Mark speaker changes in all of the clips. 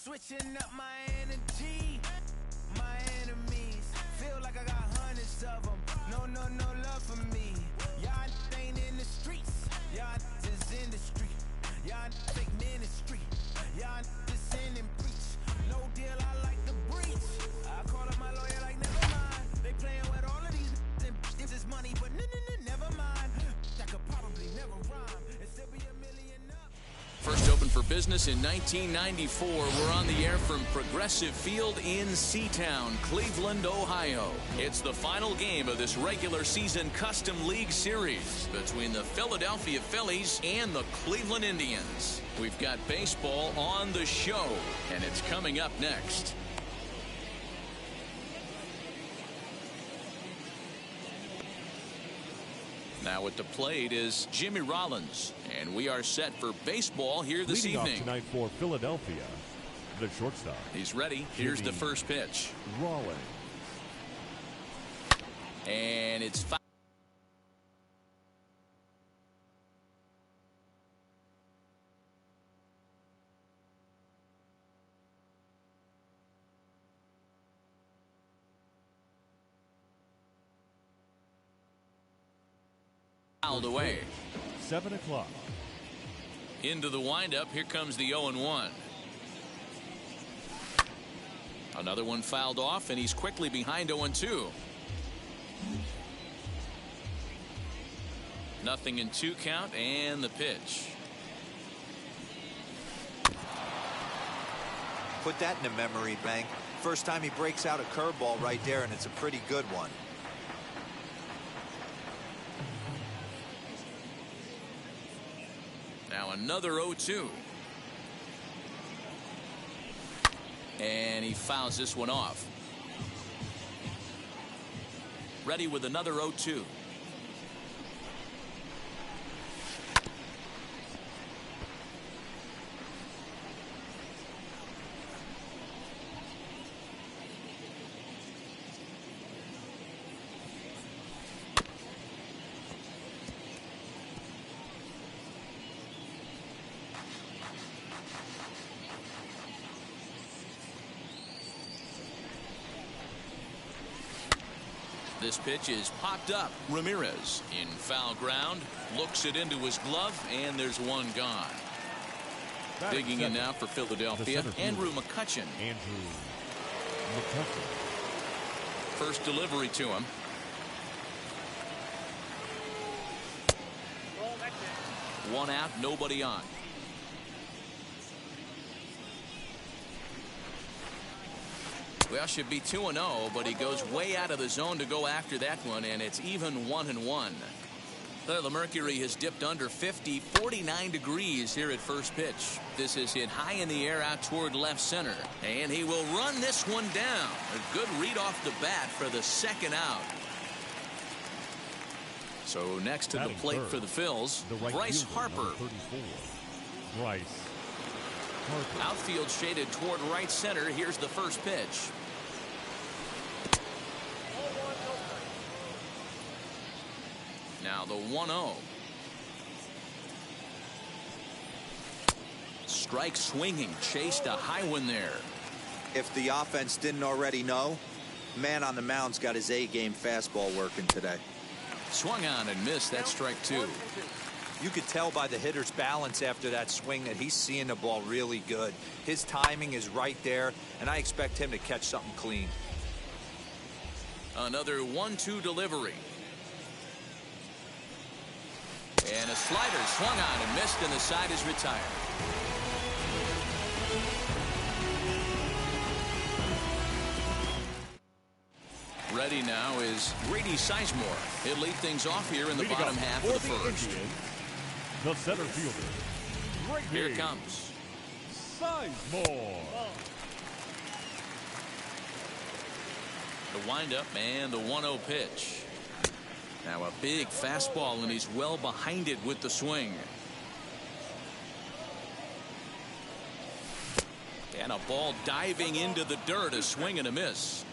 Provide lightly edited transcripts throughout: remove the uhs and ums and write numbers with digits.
Speaker 1: switching up my energy. My enemies feel like I got hundreds of them. No love for me. Y'all ain't in the streets. Y'all is in the street. Y'all fake ministry. Y'all just sin and preach. No deal, I like the breach. I call up my lawyer like, never mind. They playing with all of these and this is money, but never mind. That could probably never rhyme and still be a million up.
Speaker 2: First open for business in 1994. We're on the air from Progressive Field in Seatown, Cleveland, Ohio. It's the final game of this regular season Custom League Series between the Philadelphia Phillies and the Cleveland Indians. We've got baseball on the show, and it's coming up next. Now at the plate is Jimmy Rollins, and we are set for baseball here this evening.
Speaker 3: Leading off tonight for Philadelphia, the shortstop.
Speaker 2: He's ready. Here's the first pitch.
Speaker 3: Rollins.
Speaker 2: And it's fouled away.
Speaker 3: 7 o'clock.
Speaker 2: Into the windup. Here comes the 0-1. Another one fouled off, and he's quickly behind 0-2. Nothing in 2 count, and the pitch.
Speaker 4: Put that in the memory bank. First time he breaks out a curveball right there, and it's a pretty good one.
Speaker 2: Now another 0-2. And he fouls this one off. Ready with another 0-2. This pitch is popped up. Ramirez in foul ground, looks it into his glove, and there's one gone. Digging in now for Philadelphia, Andrew McCutchen. First delivery to him. One out, nobody on. Well, should be 2-0, but he goes way out of the zone to go after that one, and it's even 1-1. The mercury has dipped under 50, 49 degrees here at first pitch. This is hit high in the air out toward left center, and he will run this one down. A good read off the bat for the second out. So next to the plate for the Phils, Bryce Harper.
Speaker 3: Bryce Harper.
Speaker 2: Outfield shaded toward right center. Here's the first pitch. Now the 1-0. Strike swinging, chased a high one there.
Speaker 4: If the offense didn't already know, man on the mound's got his A-game fastball working today.
Speaker 2: Swung on and missed. That strike 2.
Speaker 4: You could tell by the hitter's balance after that swing that he's seeing the ball really good. His timing is right there, and I expect him to catch something clean.
Speaker 2: Another 1-2 delivery. And a slider swung on and missed, and the side is retired. Ready now is Grady Sizemore. He'll lead things off here in the bottom half of the first.
Speaker 3: The center fielder.
Speaker 2: Here it comes.
Speaker 3: Sizemore.
Speaker 2: The windup and the 1-0 pitch. Now a big fastball, and he's well behind it with the swing. And a ball diving into the dirt, a swing and a miss.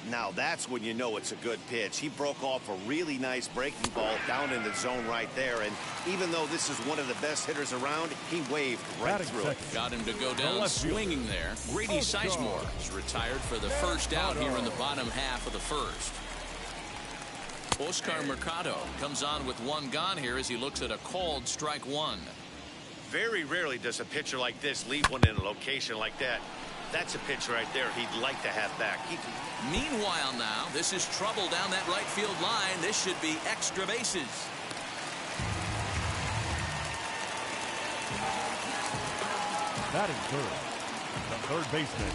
Speaker 5: Now that's when you know it's a good pitch. He broke off a really nice breaking ball down in the zone right there. And even though this is one of the best hitters around, he waved right through it.
Speaker 2: Got him to go down swinging there. Grady Sizemore is retired for the first out here in the bottom half of the first. Oscar Mercado comes on with one gone here as he looks at a called strike one.
Speaker 5: Very rarely does a pitcher like this leave one in a location like that. That's a pitch right there he'd like to have back.
Speaker 2: Meanwhile now, this is trouble down that right field line. This should be extra bases.
Speaker 3: Batting third, the third baseman,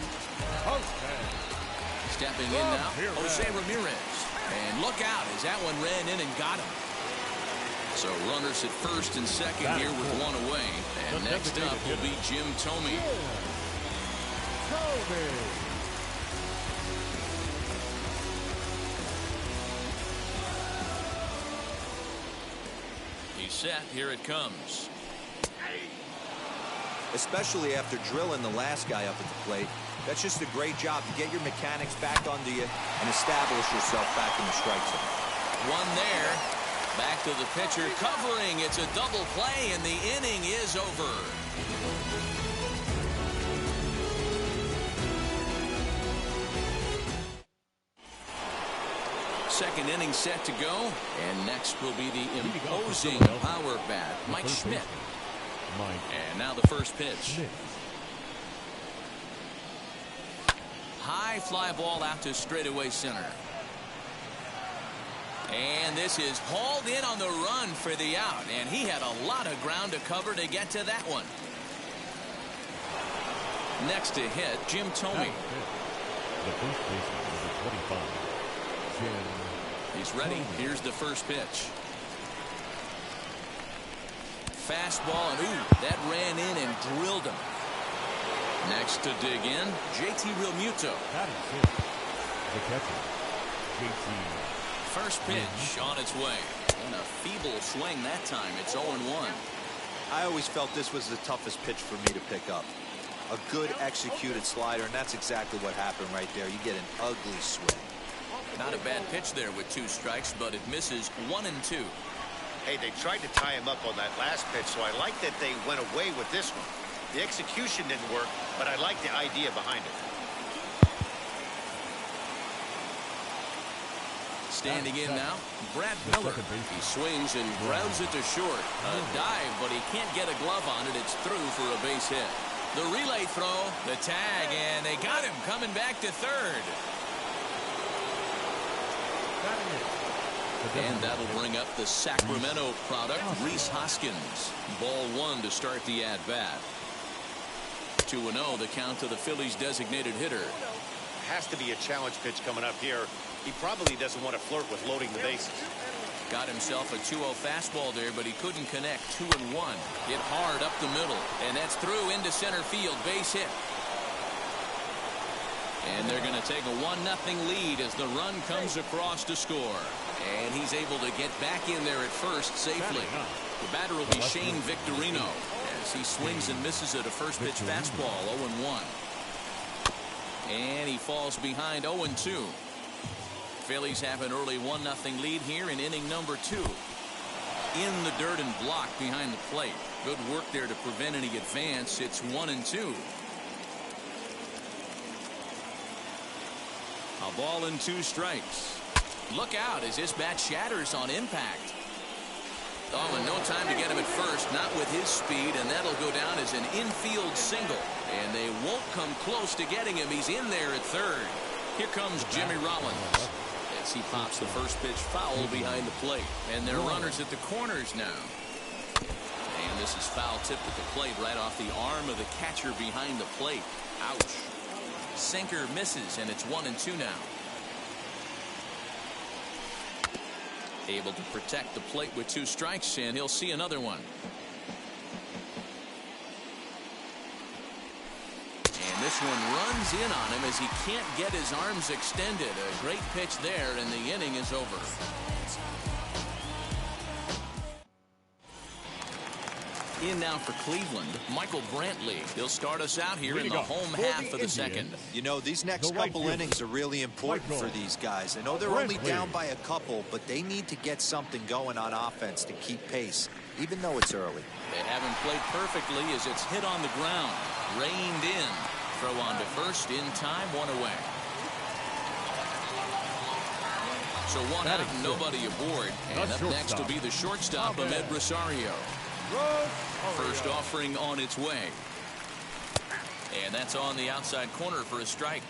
Speaker 3: Jose.
Speaker 2: Stepping in now, Jose Ramirez. And look out as that one ran in and got him. So runners at first and second here with one away. And next up will be Jim Thome. He's set. Here it comes.
Speaker 4: Especially after drilling the last guy up at the plate. That's just a great job to get your mechanics back onto you and establish yourself back in the strike zone.
Speaker 2: One there. Back to the pitcher covering. It's a double play and the inning is over. Second inning set to go, and next will be the imposing power bat, Mike Schmidt. And now the first pitch. High fly ball out to straightaway center. And this is hauled in on the run for the out, and he had a lot of ground to cover to get to that one. Next to hit, Jim Thome.
Speaker 3: The first baseman, number 25, Jim.
Speaker 2: He's ready. Here's the first pitch. Fastball, and ooh, that ran in and drilled him. Next to dig in, JT Realmuto.
Speaker 3: The catcher, JT.
Speaker 2: First pitch on its way. And a feeble swing that time. It's 0-1.
Speaker 4: I always felt this was the toughest pitch for me to pick up. A good executed slider, and that's exactly what happened right there. You get an ugly swing.
Speaker 2: Not a bad pitch there with 2 strikes, but it misses 1 and 2.
Speaker 5: Hey, they tried to tie him up on that last pitch, so I like that they went away with this one. The execution didn't work, but I like the idea behind it.
Speaker 2: Standing in now, Brad Miller. He swings and grounds it to short. A dive, but he can't get a glove on it. It's through for a base hit. The relay throw, the tag, and they got him coming back to third. And that'll bring up the Sacramento product, Rhys Hoskins. Ball 1 to start the at-bat. 2-0 the count to the Phillies designated hitter.
Speaker 5: Has to be a challenge pitch coming up here. He probably doesn't want to flirt with loading the bases.
Speaker 2: Got himself a 2-0 fastball there, but he couldn't connect. 2-1. Hit hard up the middle, and that's through into center field. Base hit. And they're going to take a 1-0 lead as the run comes across to score. And he's able to get back in there at first safely. The batter will be Shane Victorino as he swings and misses at a first pitch fastball. 0-1. And he falls behind 0-2. Phillies have an early 1-0 lead here in inning number 2. In the dirt and blocked behind the plate. Good work there to prevent any advance. It's 1-2. A ball and 2 strikes. Look out as this bat shatters on impact. Oh, and no time to get him at first, not with his speed, and that'll go down as an infield single. And they won't come close to getting him. He's in there at third. Here comes Jimmy Rollins as he pops the first pitch foul behind the plate. And they're runners at the corners now. And this is foul tipped at the plate right off the arm of the catcher behind the plate. Ouch. Sinker misses, and it's 1-2 now. Able to protect the plate with 2 strikes, and he'll see another one. And this one runs in on him as he can't get his arms extended. A great pitch there, and the inning is over. In now for Cleveland, Michael Brantley. He'll start us out here in the home half of the second.
Speaker 4: You know, these next couple innings are really important for these guys. I know they're only down by a couple, but they need to get something going on offense to keep pace, even though it's early.
Speaker 2: They haven't played perfectly as it's hit on the ground. Reined in. Throw on to first in time, one away. So one out, nobody aboard. And up next will be the shortstop, Ahmed Rosario. First offering on its way. And that's on the outside corner for a strike.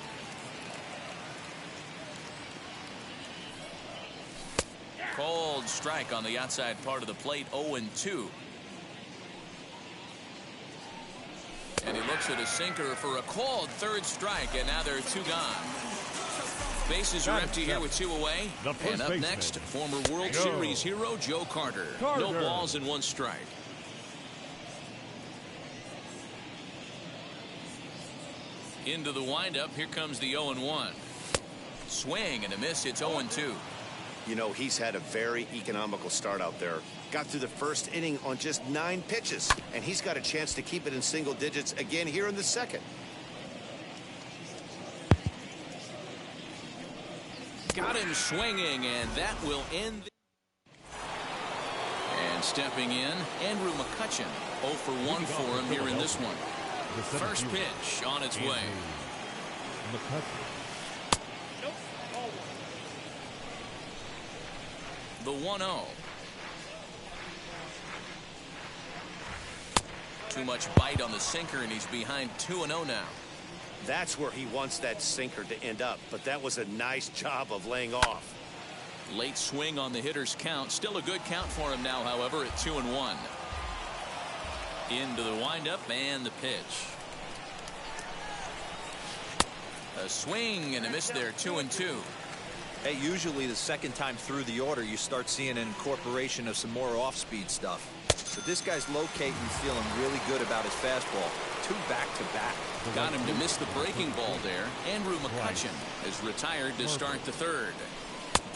Speaker 2: Called strike on the outside part of the plate, 0-2. And he looks at a sinker for a called third strike, and now there are two gone. Bases are empty here with two away. And up next, former World Series hero Joe Carter. No balls and one strike. Into the windup, here comes the 0-1. Swing and a miss, it's 0-2.
Speaker 5: You know, he's had a very economical start out there. Got through the first inning on just 9 pitches, and he's got a chance to keep it in single digits again here in the second.
Speaker 2: Got him swinging, and that will end. And stepping in, Andrew McCutchen. 0 for 1 for him here in this one. First pitch on its way. The 1-0. Too much bite on the sinker, and he's behind 2-0 now.
Speaker 5: That's where he wants that sinker to end up, but that was a nice job of laying off.
Speaker 2: Late swing on the hitter's count. Still a good count for him now, however, at 2-1. Into the windup and the pitch. A swing and a miss there, 2-2.
Speaker 4: Hey, usually the second time through the order, you start seeing an incorporation of some more off-speed stuff. But this guy's locating, feeling really good about his fastball. 2 back-to-back.
Speaker 2: Got him to miss the breaking ball there. Andrew McCutchen is retired to start the third.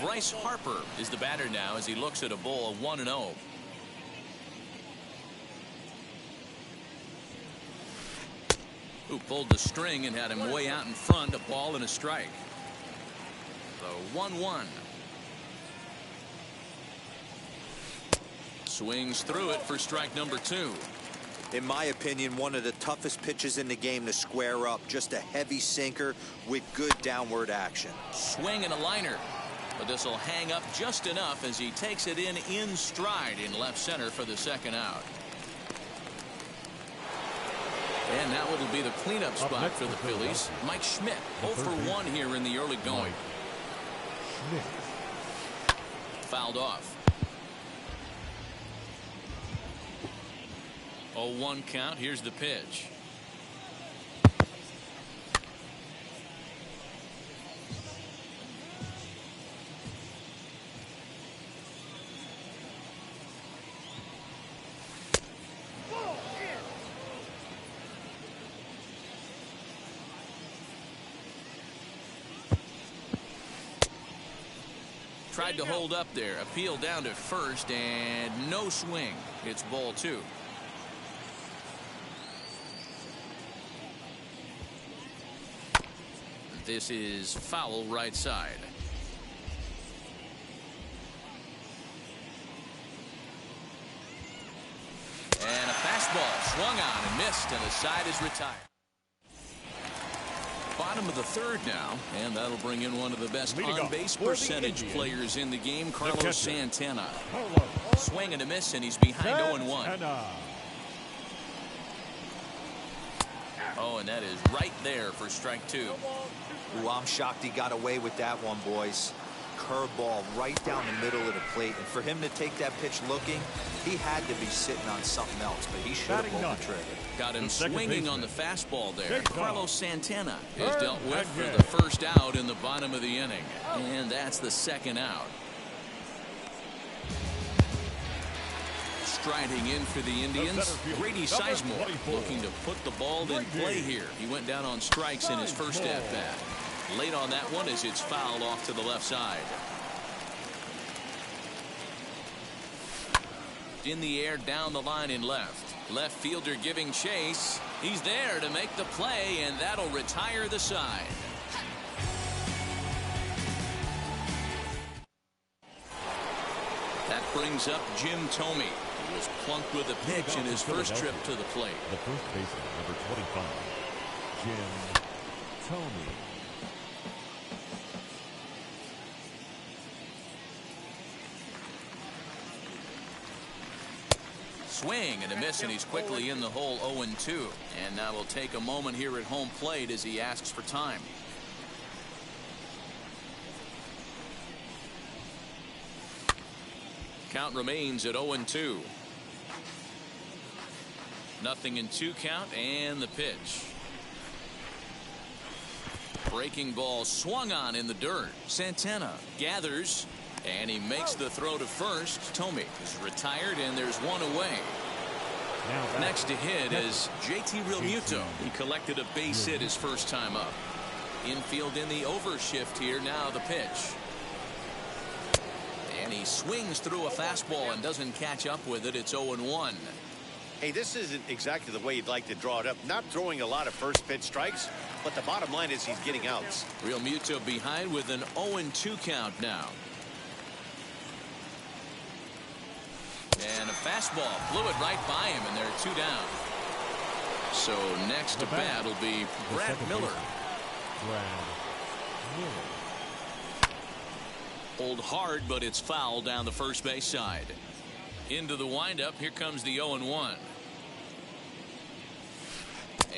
Speaker 2: Bryce Harper is the batter now as he looks at a ball of 1-0. Who pulled the string and had him way out in front, a ball and a strike. The 1-1. Swings through it for strike number 2.
Speaker 4: In my opinion, one of the toughest pitches in the game to square up. Just a heavy sinker with good downward action.
Speaker 2: Swing and a liner. But this will hang up just enough as he takes it in stride in left center for the second out. And now it'll be the cleanup spot for the Phillies. Mike Schmidt, 0 for 1 here in the early going. Fouled off. 0-1 count. Here's the pitch. Tried to hold up there. Appeal down to first and no swing. It's ball 2. This is foul right side. And a fastball swung on and missed, and the side is retired. Bottom of the third now, and that'll bring in one of the best on-base percentage players in the game, Carlos Santana. Swing and a miss, and he's behind 0-1. Oh, and that is right there for strike 2.
Speaker 4: Ooh, I'm shocked he got away with that one, boys. Curveball right down the middle of the plate. And for him to take that pitch looking, he had to be sitting on something else, but he should have pulled the trigger.
Speaker 2: Got him swinging on the fastball there. Carlos Santana is dealt with for the first out in the bottom of the inning. And that's the second out. Striding in for the Indians, Grady Sizemore looking to put the ball in play here. He went down on strikes in his first at-bat. Late on that one as it's fouled off to the left side. in the air down the line in left. Left fielder giving chase. He's there to make the play, and that'll retire the side. That brings up Jim Thome, who was plunked with a pitch in his first trip to the plate.
Speaker 3: The first baseman, number 25, Jim Thome.
Speaker 2: Swing and a miss, and he's quickly in the hole 0-2. And now we'll take a moment here at home plate as he asks for time. Count remains at 0-2. Nothing in 2 count, and the pitch. Breaking ball swung on in the dirt. Santana gathers, and he makes the throw to first. Thome is retired, and there's one away. Next to hit is JT Realmuto. He collected a base hit his first time up. Infield in the overshift here. Now the pitch. And he swings through a fastball and doesn't catch up with it. It's 0-1.
Speaker 5: Hey, this isn't exactly the way you'd like to draw it up. Not throwing a lot of first pitch strikes, but the bottom line is he's getting outs.
Speaker 2: Realmuto behind with an 0-2 count now. And a fastball blew it right by him, and there are 2 down. So next to bat will be Brad Miller. Pulled hard, but it's foul down the first base side. Into the windup. Here comes the 0-1.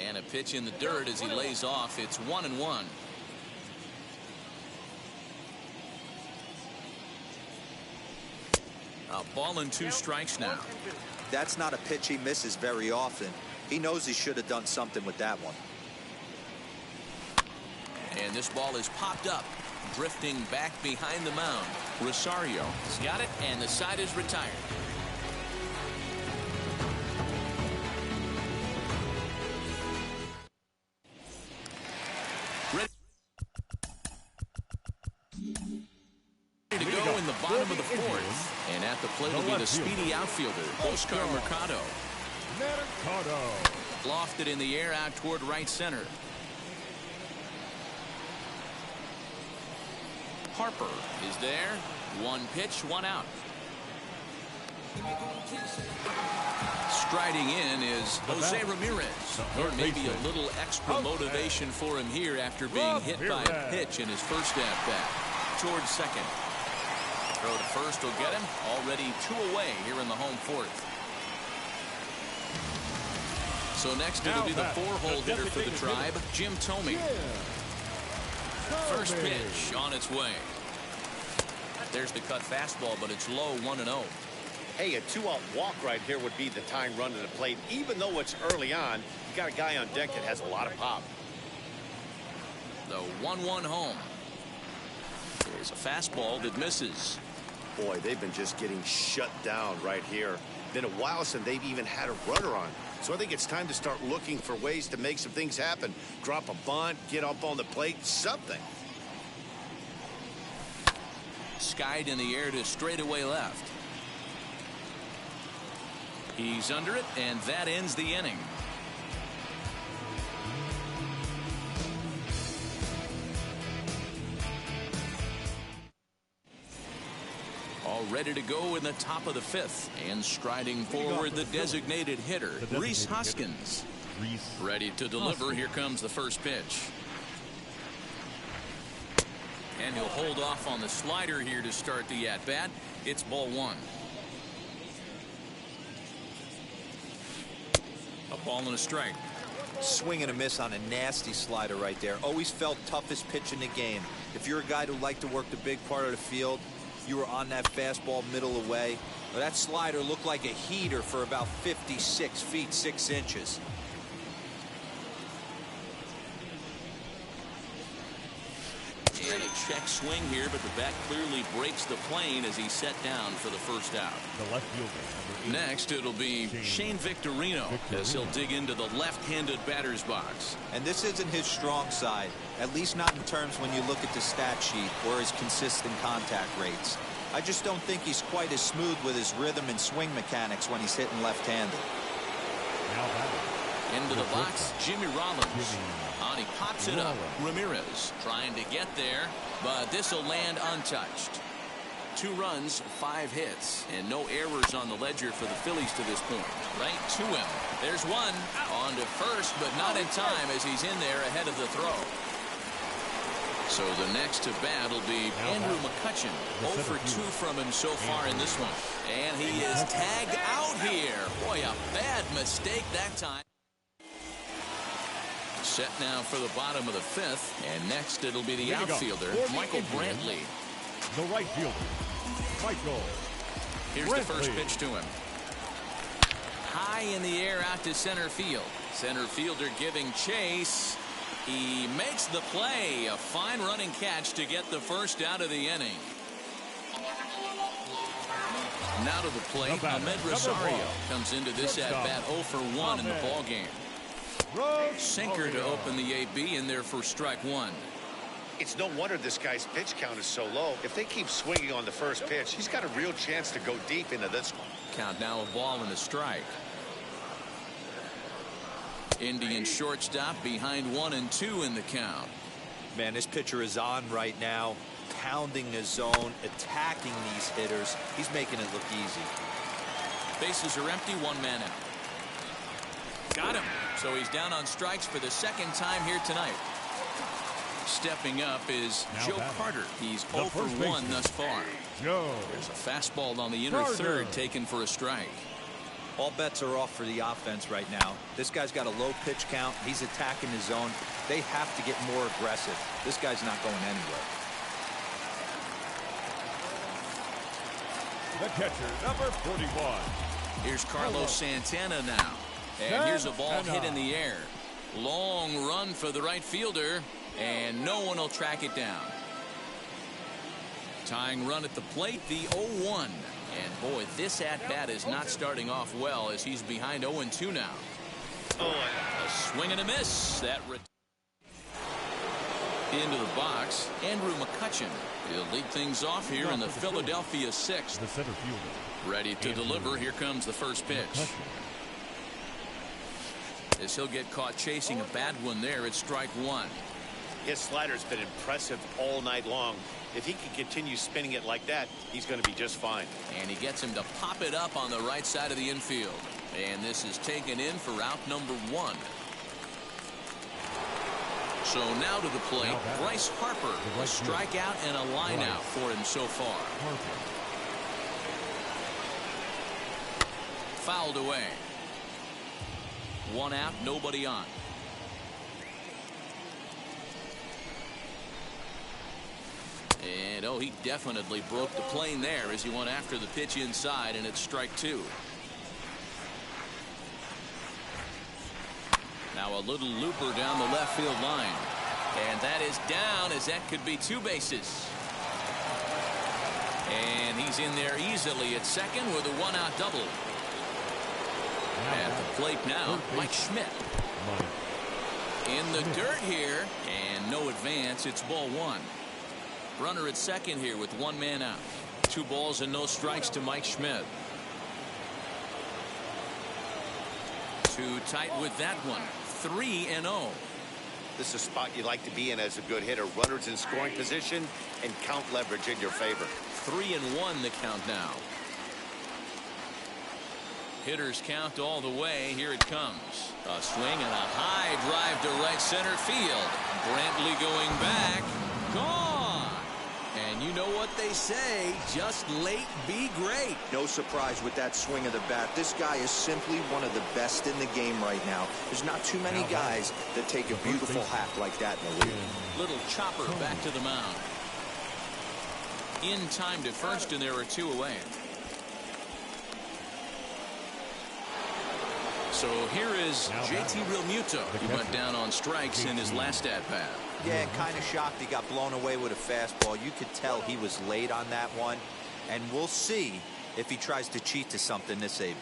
Speaker 2: And a pitch in the dirt as he lays off. It's 1-1. A ball and 2 strikes now.
Speaker 4: That's not a pitch he misses very often. He knows he should have done something with that one.
Speaker 2: And this ball is popped up, drifting back behind the mound. Rosario has got it, and the side is retired. Ready to go in the bottom of the 4th. And at the plate will be the speedy outfielder, Oscar Mercado. Lofted in the air out toward right center. Harper is there. 1 pitch, 1 out. Striding in is Jose Ramirez. There may be a little extra motivation for him here after being hit by a pitch in his first at-bat. Towards second. Throw to first will get him. Already 2 away here in the home 4th. So next it'll be the 4-hole hitter for the Tribe, Jim Thome. First pitch on its way. There's the cut fastball, but it's low, 1-0.
Speaker 5: Hey, a 2-out walk right here would be the tying run to the plate. Even though it's early on, you got a guy on deck that has a lot of pop.
Speaker 2: The 1-1 home. There's a fastball that misses.
Speaker 5: Boy, they've been just getting shut down right here. Been a while since they've even had a runner on. So I think it's time to start looking for ways to make some things happen. Drop a bunt, get up on the plate, something.
Speaker 2: Skied in the air to straightaway left. He's under it, and that ends the inning. All ready to go in the top of the 5th. And striding forward, the designated hitter, Rhys Hoskins. Ready to deliver. Here comes the first pitch. And he'll hold off on the slider here to start the at-bat. It's ball 1. A ball and a strike.
Speaker 4: Swing and a miss on a nasty slider right there. Always felt toughest pitch in the game. If you're a guy who liked to work the big part of the field, you were on that fastball middle away. Well, that slider looked like a heater for about 56 feet 6 inches.
Speaker 2: And a check swing here, but the bat clearly breaks the plane as he's set down for the first out.
Speaker 3: The left fielder.
Speaker 2: Next, it'll be Shane Victorino as he'll dig into the left-handed batter's box.
Speaker 4: And this isn't his strong side, at least not in terms when you look at the stat sheet or his consistent contact rates. I just don't think he's quite as smooth with his rhythm and swing mechanics when he's hitting left-handed.
Speaker 2: Into the box, Jimmy Rollins. On, he pops it up. Ramirez trying to get there, but this will land untouched. 2 runs, 5 hits, and no errors on the ledger for the Phillies to this point. Right to him. There's one. On to first, but not in time as he's in there ahead of the throw. So the next to bat will be Andrew McCutchen. 0 for 2 from him so far in this one. And he is tagged out here. Boy, a bad mistake that time. Set now for the bottom of the 5th. And next it'll be the outfielder, Michael Brantley.
Speaker 3: The right fielder, Michael.
Speaker 2: Here's the first pitch to him. High in the air out to center field. Center fielder giving chase. He makes the play. A fine running catch to get the first out of the inning. Now to the plate, Ahmed Rosario comes into this at-bat 0 for 1 in the ballgame. Sinker to open the AB in there for strike 1.
Speaker 5: It's no wonder this guy's pitch count is so low. If they keep swinging on the first pitch, he's got a real chance to go deep into this one.
Speaker 2: Count now a ball and a strike. Indian shortstop behind 1 and 2 in the count.
Speaker 4: Man, this pitcher is on right now, pounding his zone, attacking these hitters. He's making it look easy.
Speaker 2: Bases are empty, 1 man out. Got him. So he's down on strikes for the second time here tonight. Stepping up is Joe Carter. He's 0 for 1 thus far. There's a fastball on the inner third taken for a strike.
Speaker 4: All bets are off for the offense right now. This guy's got a low pitch count. He's attacking his zone. They have to get more aggressive. This guy's not going anywhere.
Speaker 3: The catcher, number 41.
Speaker 2: Here's Carlos Santana now. And here's a ball hit in the air. Long run for the right fielder. And no one will track it down. Tying run at the plate, the 0-1. And boy, this at-bat is not starting off well as he's behind 0-2 now. A swing and a miss. That into the box, Andrew McCutchen. He'll lead things off here in the Philadelphia 6th.
Speaker 3: The center fielder.
Speaker 2: Ready to deliver. Here comes the first pitch. As he'll get caught chasing a bad one there at strike 1.
Speaker 5: His slider's been impressive all night long. If he can continue spinning it like that, he's going to be just fine.
Speaker 2: And he gets him to pop it up on the right side of the infield. And this is taken in for out number 1. So now to the plate, Bryce Harper. A strikeout and a line out for him so far. Fouled away. 1 out, nobody on. And oh, he definitely broke the plane there as he went after the pitch inside, and it's strike 2. Now a little looper down the left field line. And that is down as that could be 2 bases. And he's in there easily at second with a 1-out double. At the plate now, Mike Schmidt. In the dirt here, and no advance. It's ball 1. Runner at second here with 1 man out. 2 balls and no strikes to Mike Schmidt. Too tight with that one. 3-0.
Speaker 5: This is a spot you like to be in as a good hitter. Runners in scoring position and count leverage in your favor.
Speaker 2: 3-1 the count now. Hitters count all the way. Here it comes. A swing and a high drive to right center field. Brantley going back. Gone. And you know what they say, just late be great.
Speaker 4: No surprise with that swing of the bat. This guy is simply one of the best in the game right now. There's not too many guys that take a beautiful hack like that in the league.
Speaker 2: Little chopper back to the mound. In time to first, and there are 2 away. So here is JT Realmuto. He went down on strikes in his last at-bat.
Speaker 4: Yeah, kind of shocked he got blown away with a fastball. You could tell he was late on that one. And we'll see if he tries to cheat to something this AB.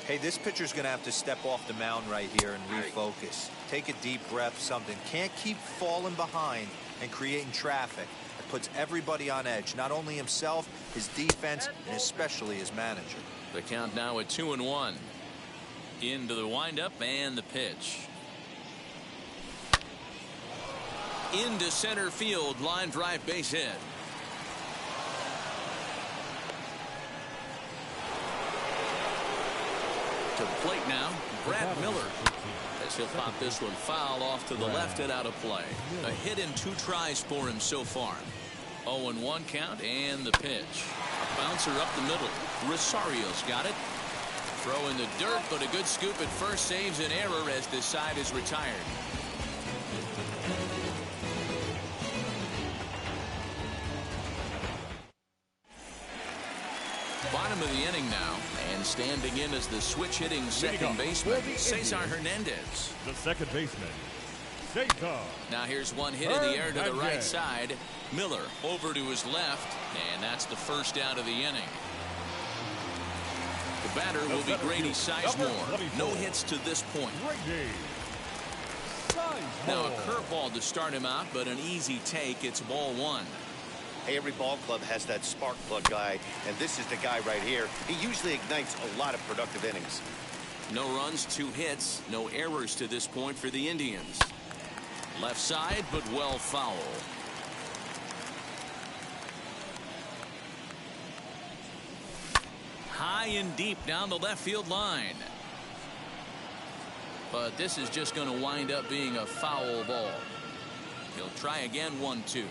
Speaker 4: Hey, this pitcher's going to have to step off the mound right here and refocus. Take a deep breath, something. Can't keep falling behind and creating traffic. puts everybody on edge, not only himself, his defense, and especially his manager.
Speaker 2: The count now at 2-1. Into the windup and the pitch. Into center field, line drive, base hit. To the plate now, Brad Miller. As he'll pop this one foul off to the left and out of play. A hit in 2 tries for him so far. 0-1 count and the pitch. A bouncer up the middle. Rosario's got it. Throw in the dirt, but a good scoop at first saves an error as this side is retired. Bottom of the inning now, and standing in as the switch hitting second baseman, Cesar Hernandez.
Speaker 3: The second baseman, Cesar.
Speaker 2: Now here's one hit in the air to the right side. Miller over to his left, and that's the first out of the inning. The batter will be Grady Sizemore. No hits to this point. Now a curveball to start him out, but an easy take. It's ball 1.
Speaker 5: Hey, every ball club has that spark plug guy, and this is the guy right here. He usually ignites a lot of productive innings.
Speaker 2: No runs, 2 hits, no errors to this point for the Indians. Left side, but well foul. High and deep down the left field line. But this is just going to wind up being a foul ball. He'll try again, 1-2.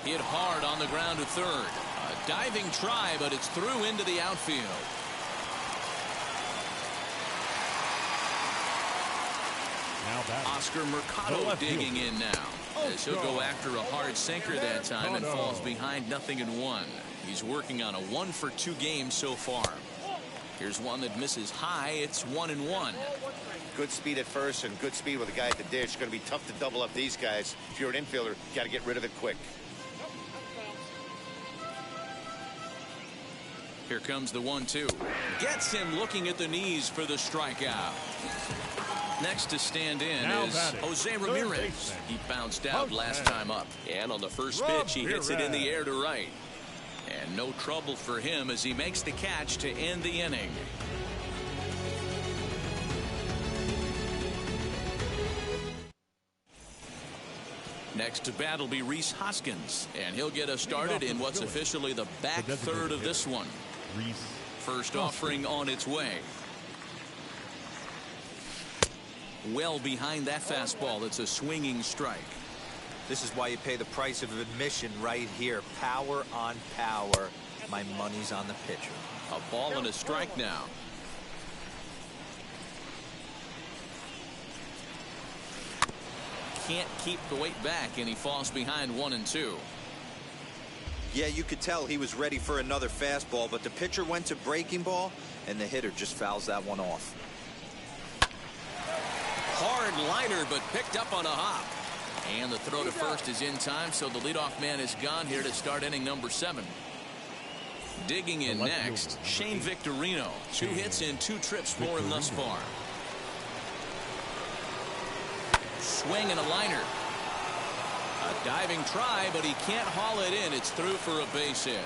Speaker 2: Hit hard on the ground to third. A diving try, but it's through into the outfield. Oscar Mercado digging in now, as he'll go after a hard sinker that time and falls behind 0-1. He's working on a 1-for-2 game so far. Here's one that misses high. It's 1-1.
Speaker 5: Good speed at first and good speed with a guy at the dish. It's going to be tough to double up these guys. If you're an infielder, you got to get rid of it quick.
Speaker 2: Here comes the 1-2. Gets him looking at the knees for the strikeout. Next to stand in is Jose Ramirez. He bounced out last time up. And on the first pitch, he hits it in the air to right. And no trouble for him as he makes the catch to end the inning. Next to bat will be Rhys Hoskins, and he'll get us started in what's officially the back third of this one. First offering on its way. Well behind that fastball. It's a swinging strike.
Speaker 4: This is why you pay the price of admission right here. Power on power. My money's on the pitcher.
Speaker 2: A ball and a strike now. Can't keep the weight back, and he falls behind 1-2.
Speaker 4: Yeah, you could tell he was ready for another fastball, but the pitcher went to breaking ball, and the hitter just fouls that one off.
Speaker 2: Hard liner, but picked up on a hop. And the throw to first is in time, so the leadoff man is gone here to start inning number 7. Digging in next, Shane Victorino. 2 hits and 2 trips for him thus far. Swing and a liner. A diving try, but he can't haul it in. It's through for a base hit.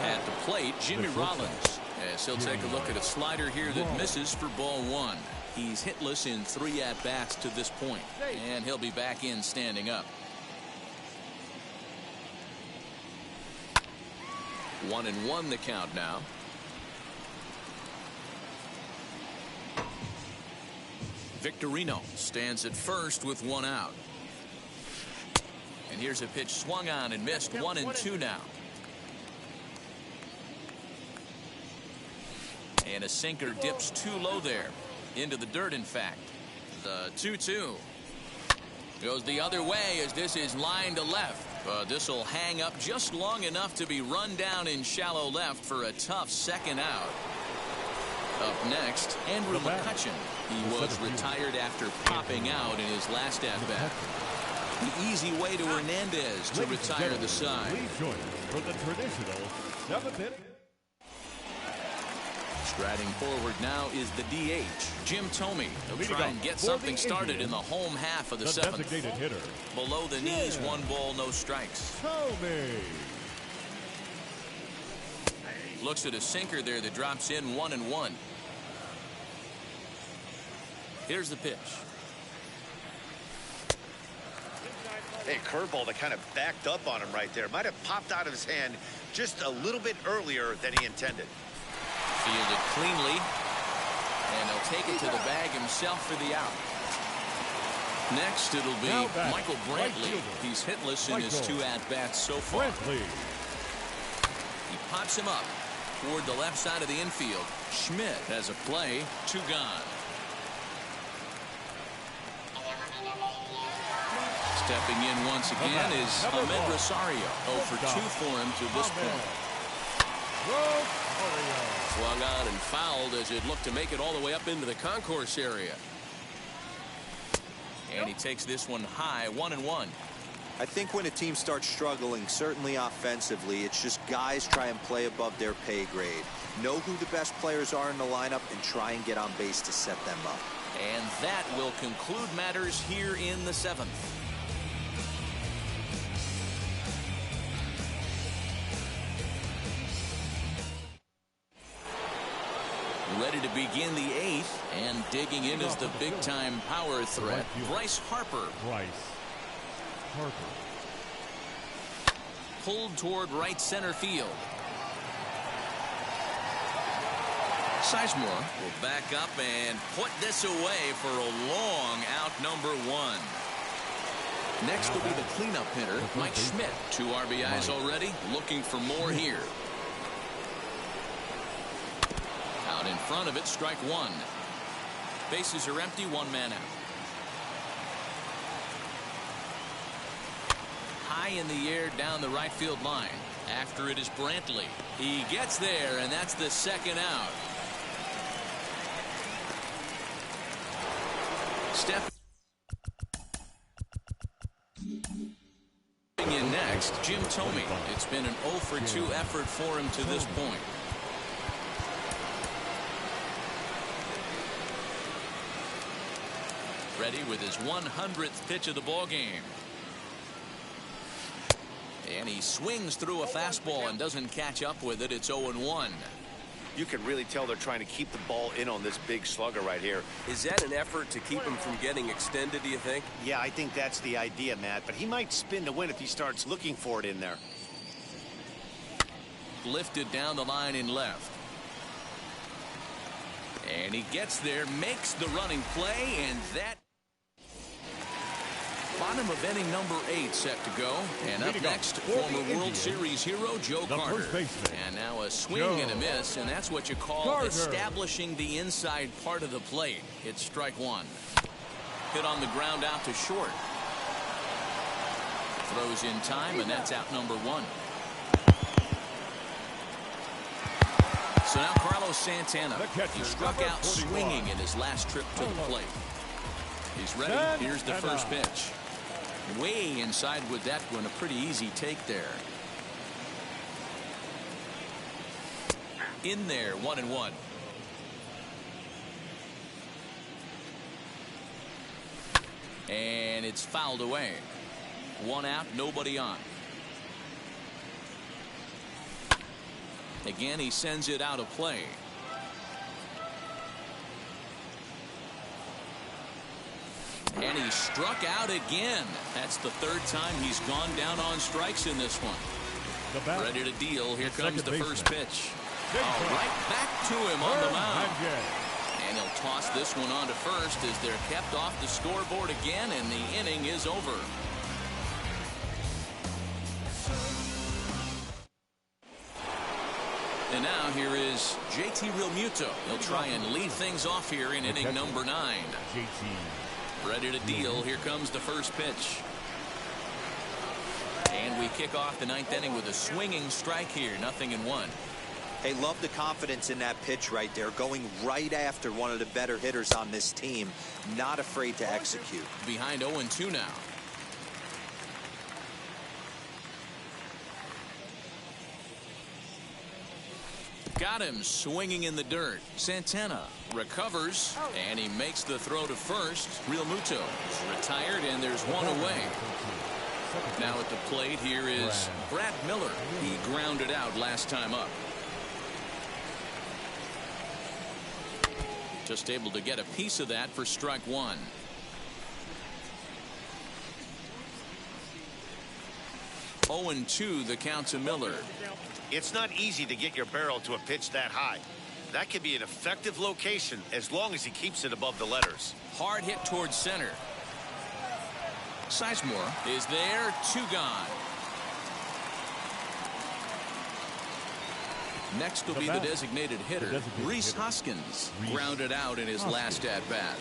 Speaker 2: At the plate, Jimmy Rollins. As he'll take a look at a slider here that misses for ball 1. He's hitless in 3 at-bats to this point, and he'll be back in standing up. 1-1 the count now. Victorino stands at first with 1 out. And here's a pitch swung on and missed. 1-2 now. And a sinker dips too low there. Into the dirt, in fact. The 2-2. Goes the other way as this is lined to left. But this will hang up just long enough to be run down in shallow left for a tough second out. Up next, Andrew McCutchen. He was retired after popping out in his last at-bat. The easy way to Hernandez to retire the side.
Speaker 3: Please join us for the traditional 7th inning.
Speaker 2: Riding forward now is the DH, Jim Thome. He'll try and get something started in the home half of the seventh.
Speaker 3: Designated hitter.
Speaker 2: Below the knees, 1 ball, no strikes.
Speaker 3: Thome.
Speaker 2: Looks at a sinker there that drops in 1-1. Here's the pitch.
Speaker 5: Hey, curveball that kind of backed up on him right there. Might have popped out of his hand just a little bit earlier than he intended.
Speaker 2: Fielded cleanly, and he'll take it to the bag himself for the out. Next, it'll be Michael Brantley. He's hitless in his 2 at-bats so far.
Speaker 3: Brantley.
Speaker 2: He pops him up toward the left side of the infield. Schmidt has a play, 2 gone. Stepping in once again is Ahmed Rosario. 0 for 2 for him to this point. Swung on and fouled as it looked to make it all the way up into the concourse area. And he takes this one high, 1-1.
Speaker 4: I think when a team starts struggling, certainly offensively, it's just guys try and play above their pay grade. Know who the best players are in the lineup and try and get on base to set them up.
Speaker 2: And that will conclude matters here in the 7th. Ready to begin the 8th, and digging in is the big-time power threat, Bryce Harper. Pulled toward right center field. Sizemore will back up and put this away for a long out, number 1. Next will be the cleanup hitter, Mike Schmidt. 2 RBIs already, looking for more here. Out in front of it, strike 1. Bases are empty, 1 man out. High in the air down the right field line. After it is Brantley. He gets there, and that's the 2nd out. Stepping in next, Jim Thome. It's been an 0 for 2 effort for him to this point. Ready with his 100th pitch of the ball game. And he swings through a fastball and doesn't catch up with it. It's 0-1.
Speaker 5: You can really tell they're trying to keep the ball in on this big slugger right here.
Speaker 6: Is that an effort to keep him from getting extended, do you think?
Speaker 5: Yeah, I think that's the idea, Matt. But he might spin to win if he starts looking for it in there.
Speaker 2: Lifted down the line in left. And he gets there, makes the running play, and that... Bottom of inning number 8 set to go. And up next, former World Series hero Joe Carter. And now a swing and a miss, and that's what you call establishing the inside part of the plate. It's strike 1. Hit on the ground out to short. Throws in time, and that's out number 1. So now Carlos Santana. He struck out swinging in his last trip to the plate. He's ready. Here's the first pitch. Way inside with that one. A pretty easy take there. In there, 1-1. And it's fouled away. 1 out, nobody on. Again, he sends it out of play. And he struck out again. That's the 3rd time he's gone down on strikes in this one. Ready to deal. Here comes the first pitch. Oh, right back to him on the mound. And he'll toss this one on to first as they're kept off the scoreboard again, and the inning is over. And now here is JT Realmuto. He'll try and lead things off here in inning number 9. Ready to deal. Here comes the first pitch. And we kick off the 9th inning with a swinging strike here. 0-1.
Speaker 4: Hey, love the confidence in that pitch right there. Going right after one of the better hitters on this team. Not afraid to execute.
Speaker 2: Behind 0-2 now. Got him swinging in the dirt. Santana recovers, and he makes the throw to first. Real Muto is retired, and there's one away. Now at the plate here is Brad Miller. He grounded out last time up. Just able to get a piece of that for strike one. Oh, 0-2 the count to Miller.
Speaker 5: It's not easy to get your barrel to a pitch that high. That could be an effective location as long as he keeps it above the letters.
Speaker 2: Hard hit towards center. Sizemore is there. 2 gone. Next will be the designated hitter, Rhys Hoskins, grounded out in his last at-bat.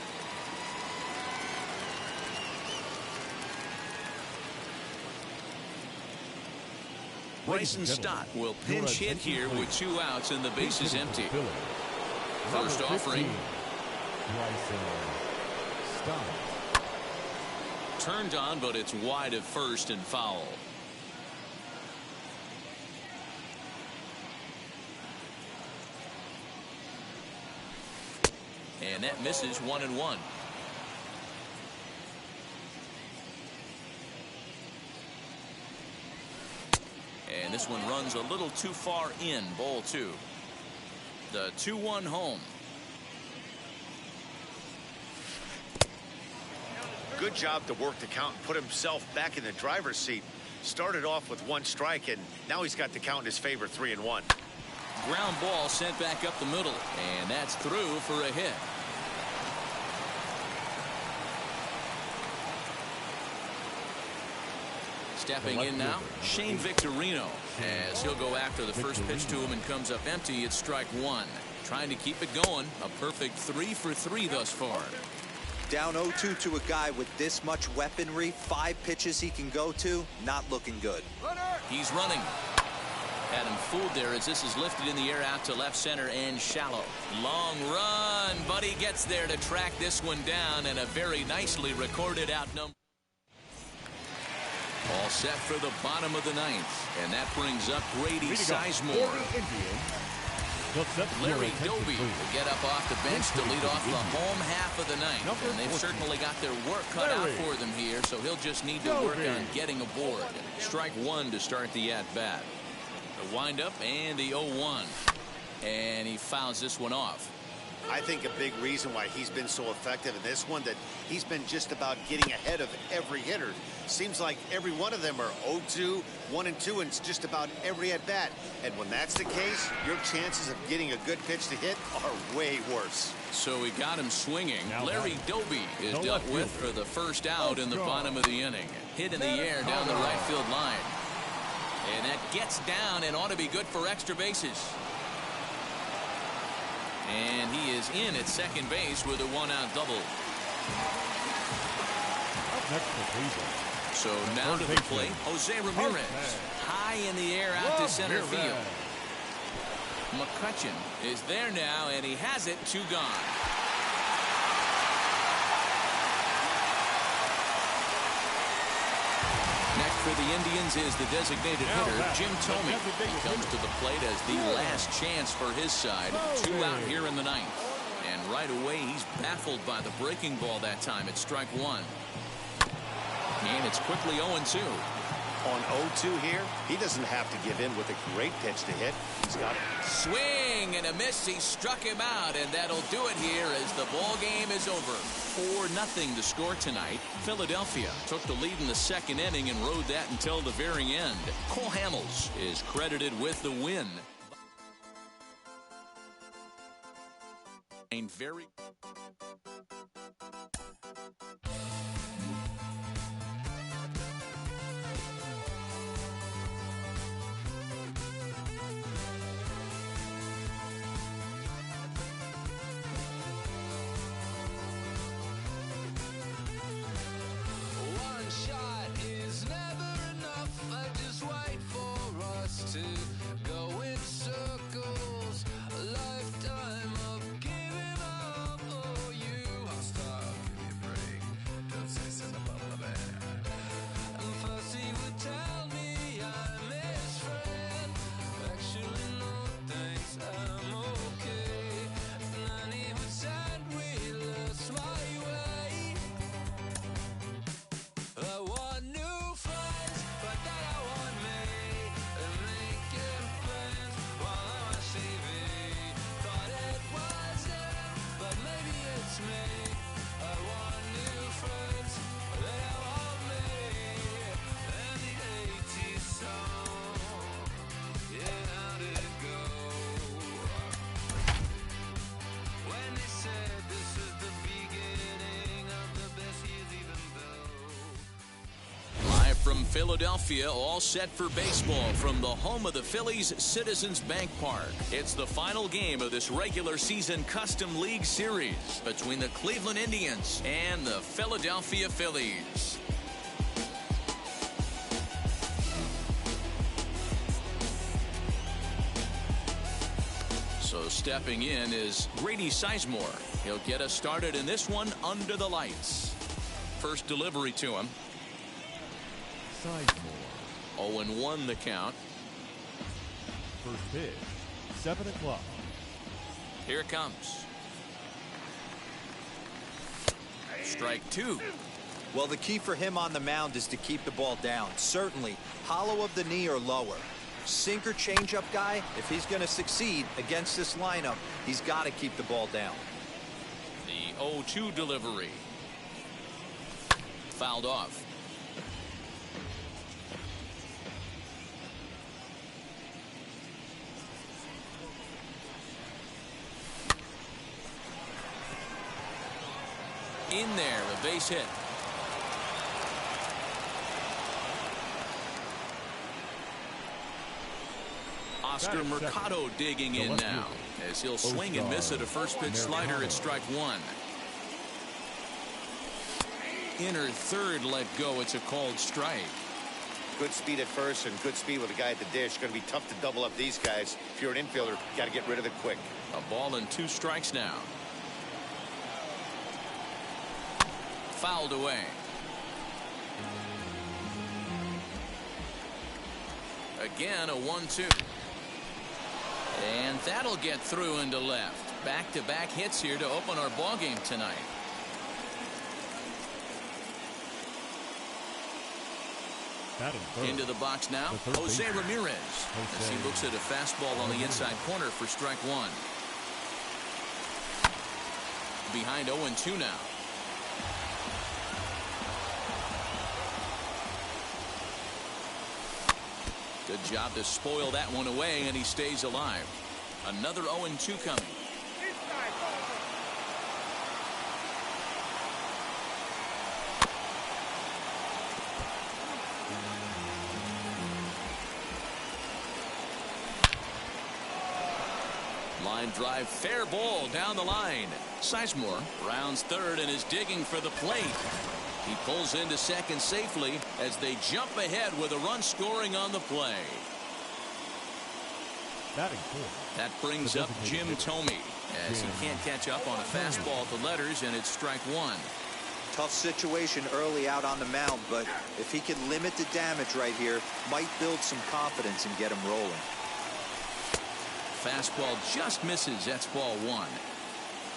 Speaker 2: Bryson Stott will pinch hit here with 2 outs and the base is empty. First offering. Turned on, but it's wide of first and foul. And that misses. 1-1. And this one runs a little too far in. Ball 2. The 2-1 home.
Speaker 5: Good job to work the count and put himself back in the driver's seat. Started off with 1 strike, and now he's got the count in his favor, 3-1.
Speaker 2: Ground ball sent back up the middle, and that's through for a hit. Stepping in now, Shane Victorino, as he'll go after the first pitch to him and comes up empty. It's strike 1. Trying to keep it going. A perfect 3 for 3 thus far.
Speaker 4: Down 0-2 to a guy with this much weaponry, 5 pitches he can go to, not looking good.
Speaker 2: He's running. Had him fooled there as this is lifted in the air out to left center and shallow. Long run, but he gets there to track this one down, and a very nicely recorded out number. All set for the bottom of the 9th, and that brings up Grady Sizemore. Larry Doby will get up off the bench to lead off the home half of the 9th, and they've certainly got their work cut out for them here, so he'll just need to work on getting aboard. Strike 1 to start the at-bat. The windup and the 0-1, and he fouls this one off.
Speaker 5: I think a big reason why he's been so effective in this one, that he's been just about getting ahead of every hitter. Seems like every one of them are 0-2, 1-2, and just about every at bat. And when that's the case, your chances of getting a good pitch to hit are way worse.
Speaker 2: So we got him swinging. Larry Doby is dealt with for the first out in the bottom of the inning. Hit in the air down the right field line. And that gets down and ought to be good for extra bases. And he is in at second base with a 1-out double. So now to the plate, Jose Ramirez. High in the air out to center field. McCutchen is there now, and he has it. 2 gone. Next for the Indians is the designated hitter, Jim Thome. He comes to the plate as the last chance for his side. 2 out here in the 9th. And right away, he's baffled by the breaking ball that time. It's strike 1. And it's quickly 0-2.
Speaker 5: On 0-2 here, he doesn't have to give in with a great pitch to hit. He's got it.
Speaker 2: Swing and a miss. He struck him out, and that'll do it here as the ball game is over. 4-0 to score tonight. Philadelphia took the lead in the 2nd inning and rode that until the very end. Cole Hamels is credited with the win. And very Philadelphia all set for baseball from the home of the Phillies, Citizens Bank Park. It's the final game of this regular season Custom League Series between the Cleveland Indians and the Philadelphia Phillies. So stepping in is Grady Sizemore. He'll get us started in this one under the lights. First delivery to him.
Speaker 3: Sizemore.
Speaker 2: 0-1 the count.
Speaker 3: First pitch, 7 o'clock.
Speaker 2: Here it comes. Strike two.
Speaker 4: Well, the key for him on the mound is to keep the ball down. Certainly, hollow of the knee or lower. Sinker changeup guy, if he's going to succeed against this lineup, he's got to keep the ball down.
Speaker 2: The 0-2 delivery. Fouled off. In there, a base hit. Oscar Mercado digging in now as he'll swing and miss at a first pitch slider at strike one. Inner third let go. It's a called strike.
Speaker 5: Good speed at first and good speed with the guy at the dish. Going to be tough to double up these guys. If you're an infielder, got to get rid of it quick.
Speaker 2: A ball and 2 strikes now. Fouled away. Again, a 1-2. And that'll get through into left. Back-to-back hits here to open our ball game tonight. Into the box now, Jose Ramirez, as he looks at a fastball on the inside corner for strike one. Behind 0-2 now. Good job to spoil that one away, and he stays alive. Another 0-2 coming. Line drive, fair ball down the line. Sizemore rounds third and is digging for the plate. He pulls into second safely as they jump ahead with a run scoring on the play. That brings up Jim Thome as he can't catch up on a fastball at the letters, and it's strike one.
Speaker 4: Tough situation early out on the mound, but if he can limit the damage right here, might build some confidence and get him rolling.
Speaker 2: Fastball just misses. That's ball one.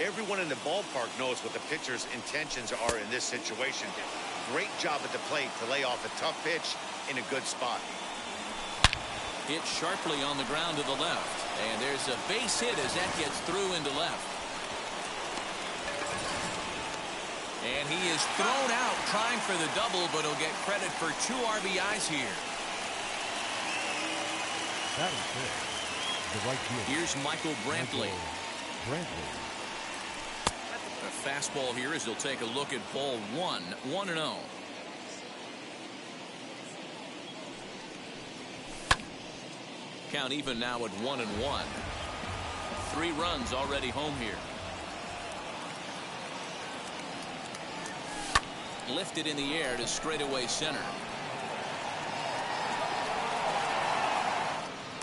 Speaker 5: Everyone in the ballpark knows what the pitcher's intentions are in this situation. Great job at the plate to lay off a tough pitch in a good spot.
Speaker 2: Hit sharply on the ground to the left. And there's a base hit as that gets through into left. And he is thrown out trying for the double, but he'll get credit for 2 RBIs here.
Speaker 3: That is good. The right field.
Speaker 2: Here's Michael Brantley. A fastball here as he'll take a look at ball one. 1-0. Count even now at 1-1. 3 runs already home here. Lifted in the air to straightaway center.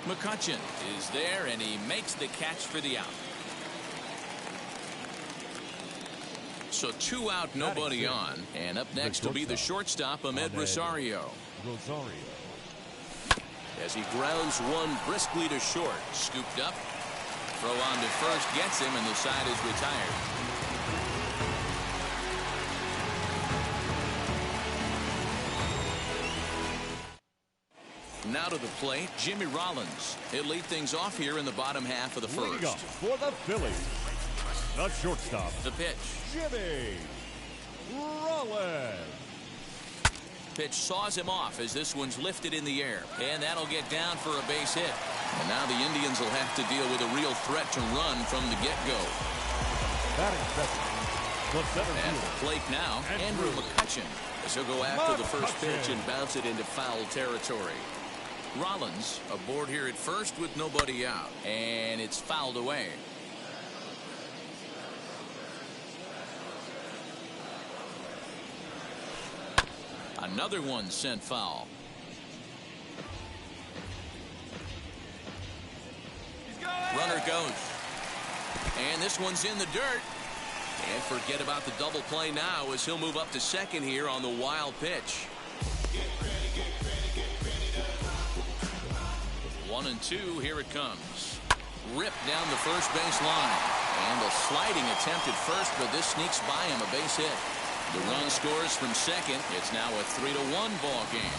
Speaker 2: McCutchen is there, and he makes the catch for the out. So 2 out, nobody on. And up next will be the shortstop, Ahmed Rosario. As he grounds one briskly to short. Scooped up. Throw on to first gets him, and the side is retired. Now to the plate, Jimmy Rollins. He'll lead things off here in the bottom half of the first.
Speaker 3: For the Phillies, the shortstop,
Speaker 2: The pitch.
Speaker 3: Jimmy Rollins.
Speaker 2: Pitch saws him off as this one's lifted in the air. And that'll get down for a base hit. And now the Indians will have to deal with a real threat to run from the get-go.
Speaker 3: Batting second, The center
Speaker 2: At
Speaker 3: fielder,
Speaker 2: the plate now, Andrew McCutchen, as he'll go after the first pitch and bounce it into foul territory. Rollins aboard here at first with nobody out, and it's fouled away. Another one sent foul. Runner goes. And this one's in the dirt. And forget about the double play now as he'll move up to second here on the wild pitch. 1-2, here it comes. Ripped down the first base line. And a sliding attempt at first, but this sneaks by him, a base hit. The run scores from second. It's now a 3-1 ball game.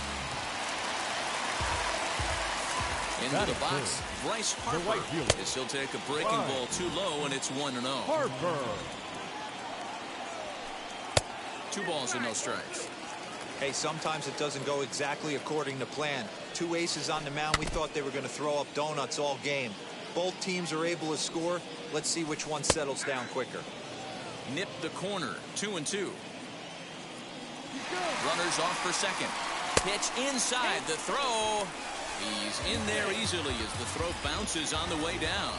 Speaker 2: Into the box, Bryce Harper. As he'll take a breaking ball too low, and it's 1-0.
Speaker 3: Harper.
Speaker 2: 2 balls and no strikes.
Speaker 4: Hey, sometimes it doesn't go exactly according to plan. 2 aces on the mound. We thought they were going to throw up donuts all game. Both teams are able to score. Let's see which one settles down quicker.
Speaker 2: Nip the corner, 2-2. Runners off for second. Pitch inside the throw. He's in there easily as the throw bounces on the way down.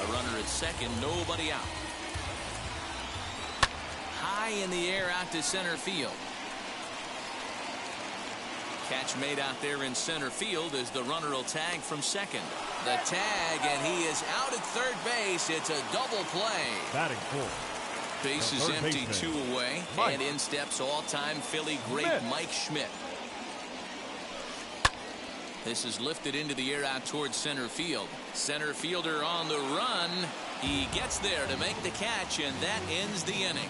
Speaker 2: A runner at second, nobody out. High in the air out to center field. Catch made out there in center field as the runner will tag from second. The tag, and he is out at third base. It's a double play.
Speaker 3: Batting full.
Speaker 2: Base is empty, 2 away. And in steps all-time Philly great Mike Schmidt. This is lifted into the air out towards center field. Center fielder on the run. He gets there to make the catch, and that ends the inning.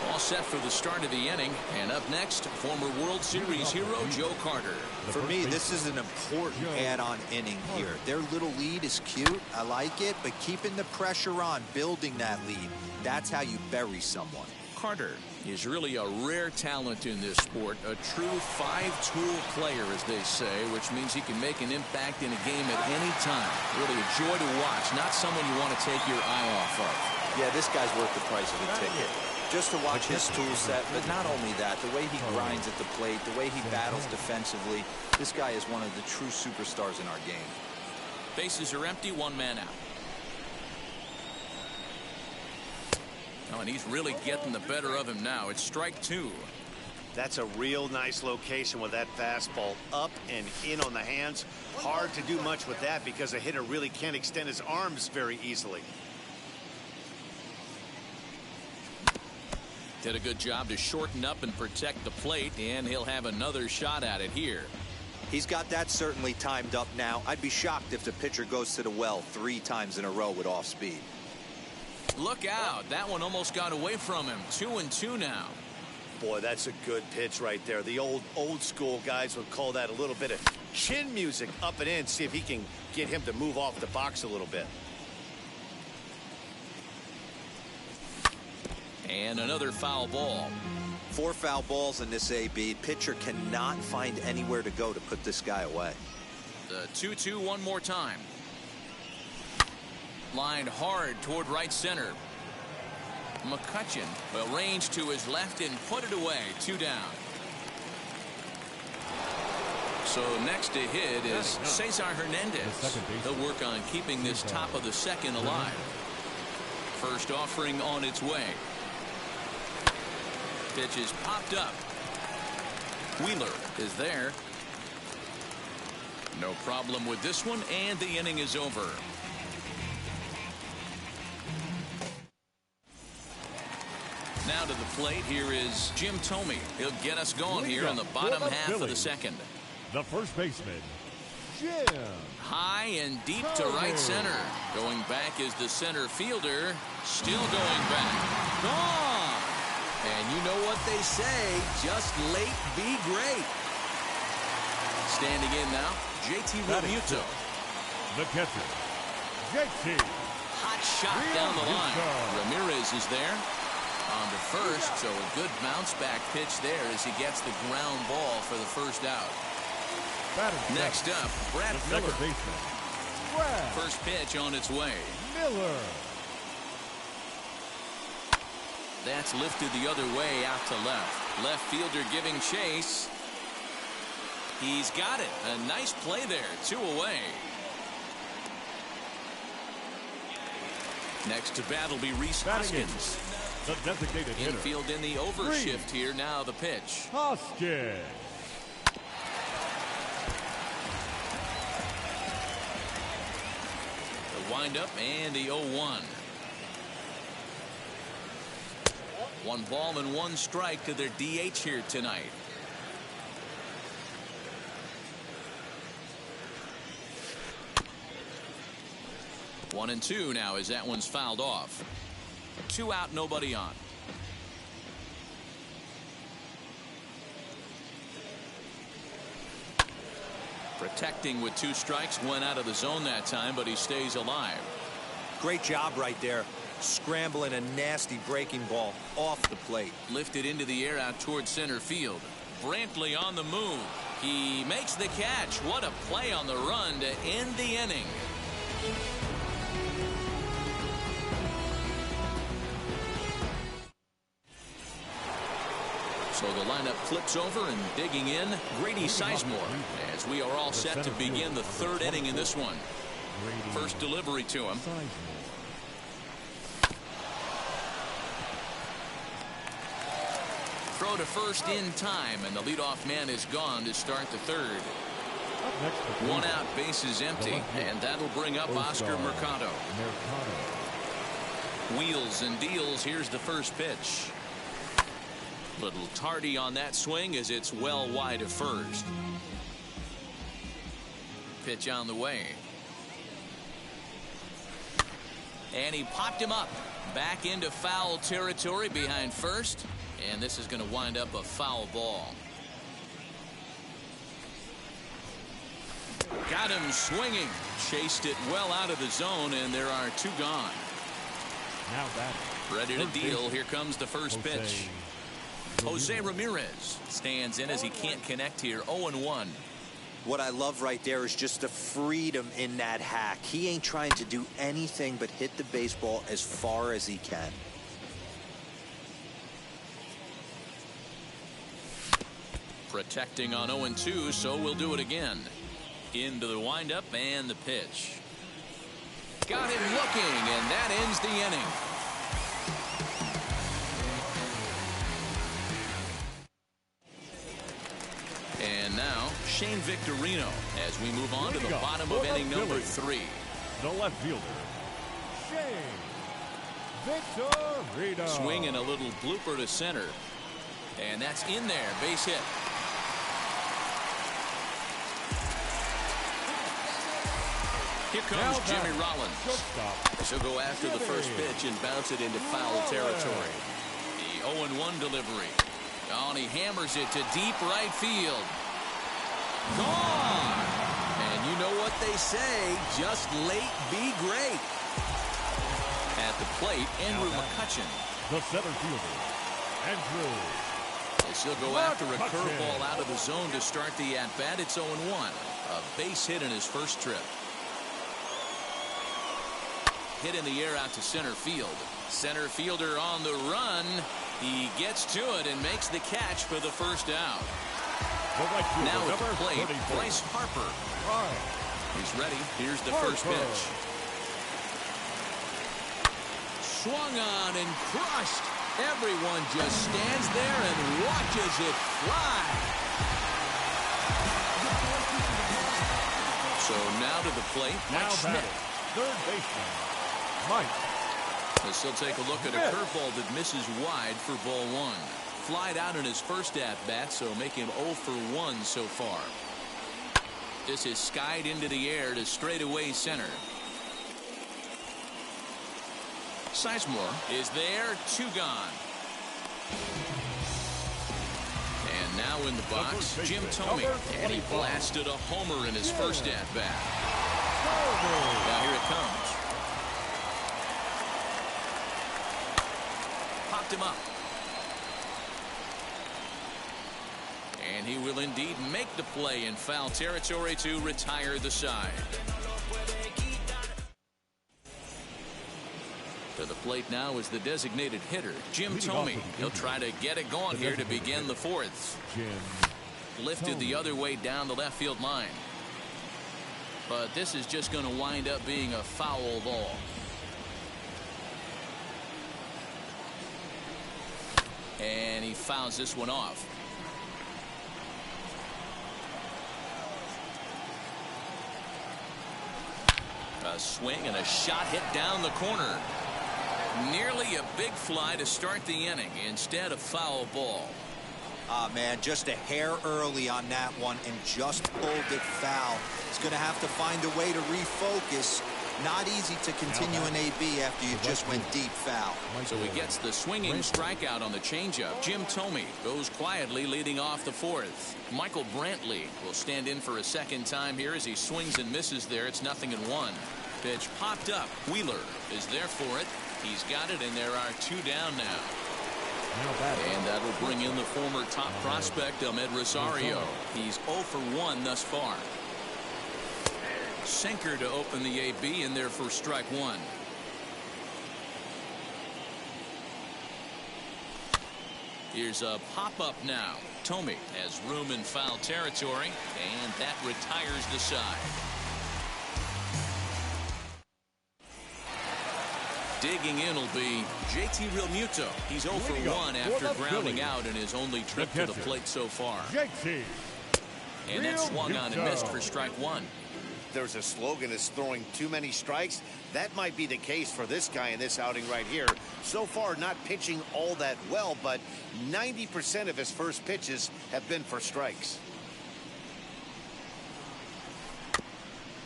Speaker 2: All set for the start of the inning. And up next, former World Series hero Joe Carter.
Speaker 4: For me, this is an important add-on inning here. Their little lead is cute. I like it, but keeping the pressure on, building that lead, that's how you bury someone.
Speaker 2: Carter is really a rare talent in this sport, a true 5-tool player, as they say, which means he can make an impact in a game at any time. Really a joy to watch, not someone you want to take your eye off of.
Speaker 4: Yeah, this guy's worth the price of a ticket. Just to watch his tool set, but not only that, the way he grinds at the plate, the way he battles defensively, this guy is one of the true superstars in our game.
Speaker 2: Bases are empty, 1 man out. Oh, and he's really getting the better of him now. It's strike 2.
Speaker 5: That's a real nice location with that fastball up and in on the hands. Hard to do much with that because a hitter really can't extend his arms very easily.
Speaker 2: Did a good job to shorten up and protect the plate, and he'll have another shot at it here.
Speaker 4: He's got that certainly timed up now. I'd be shocked if the pitcher goes to the well 3 times in a row with off speed.
Speaker 2: Look out. That one almost got away from him. 2-2 now.
Speaker 5: Boy, that's a good pitch right there. The old school guys would call that a little bit of chin music up and in. See if he can get him to move off the box a little bit.
Speaker 2: And another foul ball.
Speaker 4: 4 foul balls in this AB. Pitcher cannot find anywhere to go to put this guy away.
Speaker 2: The 2-2 one more time. Lined hard toward right center. McCutchen will range to his left and put it away. 2 down. So next to hit is Cesar Hernandez. He'll work on keeping this top of the second alive. First offering on its way. Pitch is popped up. Wheeler is there. No problem with this one, and the inning is over. Now to the plate, here is Jim Thome. He'll get us going here on the bottom half of the second.
Speaker 3: The first baseman, Jim.
Speaker 2: High and deep to right center. Going back is the center fielder. Still going back. Gone. And you know what they say, just late be great. Standing in now, JT Realmuto.
Speaker 3: The catcher, JT.
Speaker 2: Hot shot down the line. Ramirez is there on the first, so a good bounce back pitch there as he gets the ground ball for the first out. Next up, Brad
Speaker 3: Second
Speaker 2: Miller.
Speaker 3: baseman, Brad
Speaker 2: First pitch on its way.
Speaker 3: Miller.
Speaker 2: That's lifted the other way out to left. Left fielder giving chase. He's got it. A nice play there. 2 away. Next to bat will be Rhys Hoskins.
Speaker 3: The designated hitter,
Speaker 2: Infield in the overshift here. Now the pitch.
Speaker 3: Hoskins.
Speaker 2: The windup and the 0-1. 1 ball and 1 strike to their DH here tonight. One and 2 now as that one's fouled off. 2 out, nobody on. Protecting with 2 strikes, went out of the zone that time, but he stays alive.
Speaker 4: Great job right there. Scrambling a nasty breaking ball off the plate.
Speaker 2: Lifted into the air out towards center field. Brantley on the move. He makes the catch. What a play on the run to end the inning. So the lineup flips over and digging in, Grady Sizemore, as we are all set to begin the 3rd inning in this one. First delivery to him. Throw to first in time, and the leadoff man is gone to start the 3rd. 1 out, bases empty, and that'll bring up Oscar Mercado. Wheels and deals. Here's the first pitch. Little tardy on that swing as it's well wide of first. Pitch on the way. And he popped him up. Back into foul territory behind first. And this is going to wind up a foul ball. Got him swinging. Chased it well out of the zone, and there are 2 gone.
Speaker 3: Now that
Speaker 2: ready to deal. Here comes the first pitch. Jose Ramirez stands in as he can't connect here. 0-1.
Speaker 4: What I love right there is just the freedom in that hack. He ain't trying to do anything but hit the baseball as far as he can.
Speaker 2: Protecting on 0-2, so we'll do it again. Into the windup and the pitch. Got him looking, and that ends the inning. And now, Shane Victorino as we move on to the bottom of inning number 3.
Speaker 3: The left fielder, Shane Victorino.
Speaker 2: Swinging a little blooper to center. And that's in there. Base hit. Here comes Jimmy Rollins. She'll go after the first pitch and bounce it into foul territory. The 0-1 delivery. Oh, and he hammers it to deep right field. Gone! And you know what they say, just late be great. At the plate, Andrew McCutchen.
Speaker 3: The center fielder, Andrew.
Speaker 2: She'll go after a curveball out of the zone to start the at-bat. It's 0-1. A base hit in his first trip. Hit in the air out to center field. Center fielder on the run. He gets to it and makes the catch for the first out. Now at the plate, Bryce Harper. He's ready. Here's the first pitch. Swung on and crushed. Everyone just stands there and watches it fly. So now to the plate, Mike Schmidt.
Speaker 3: Third baseman, Mike.
Speaker 2: He'll take a look at a curveball that misses wide for ball 1. Flied out in his first at-bat, so make him 0 for 1 so far. This is skied into the air to straightaway center. Sizemore is there, 2 gone. And now in the box, Jim Thome, and he blasted a homer in his first at-bat. Now here it comes. Popped him up. And he will indeed make the play in foul territory to retire the side. To the plate now is the designated hitter, Jim Thome. He'll try to get it going here to begin the fourth. Lifted the other way down the left field line. But this is just going to wind up being a foul ball. And he fouls this one off. A swing and a shot hit down the corner. Nearly a big fly to start the inning. Instead, a foul ball.
Speaker 4: Man, just a hair early on that one and just pulled it foul. He's going to have to find a way to refocus. Not easy to continue an AB after you just went deep foul.
Speaker 2: So he gets the swinging strikeout on the changeup. Jim Thome goes quietly leading off the fourth. Michael Brantley will stand in for a second time here as he swings and misses there. It's 0-1. Pitch popped up. Wheeler is there for it. He's got it, and there are 2 down now. And that'll bring in the former top prospect, Ahmed Rosario. He's 0 for 1 thus far. Sinker to open the AB in there for strike 1. Here's a pop-up now. Thome has room in foul territory, and that retires the side. Digging in will be JT Realmuto. He's 0 for 1 after grounding out in his only trip to the plate so far. And that swung on and missed for strike 1.
Speaker 5: There's a slogan is throwing too many strikes. That might be the case for this guy in this outing right here. So far, not pitching all that well, but 90% of his first pitches have been for strikes.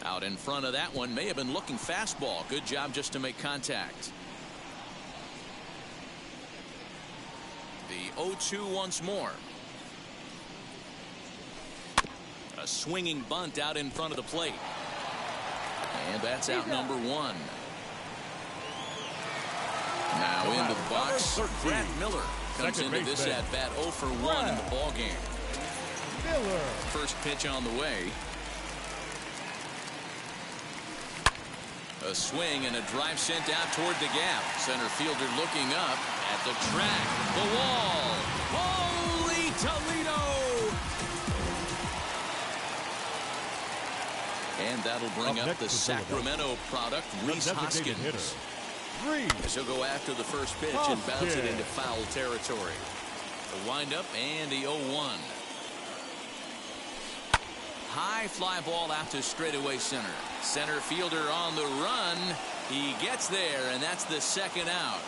Speaker 2: Out in front of that one, may have been looking fastball. Good job just to make contact. The 0-2 once more. A swinging bunt out in front of the plate. And that's out number 1. Now into the box. Brad Miller comes into this at bat 0 for 1 in the ball game. First pitch on the way. A swing and a drive sent out toward the gap. Center fielder looking up at the track. The wall. Holy Toledo! And that'll bring up the Sacramento product, Rhys Hoskins. As he'll go after the first pitch and bounce it into foul territory. The windup and the 0-1. High fly ball out to straightaway center. Center fielder on the run. He gets there, and that's the second out.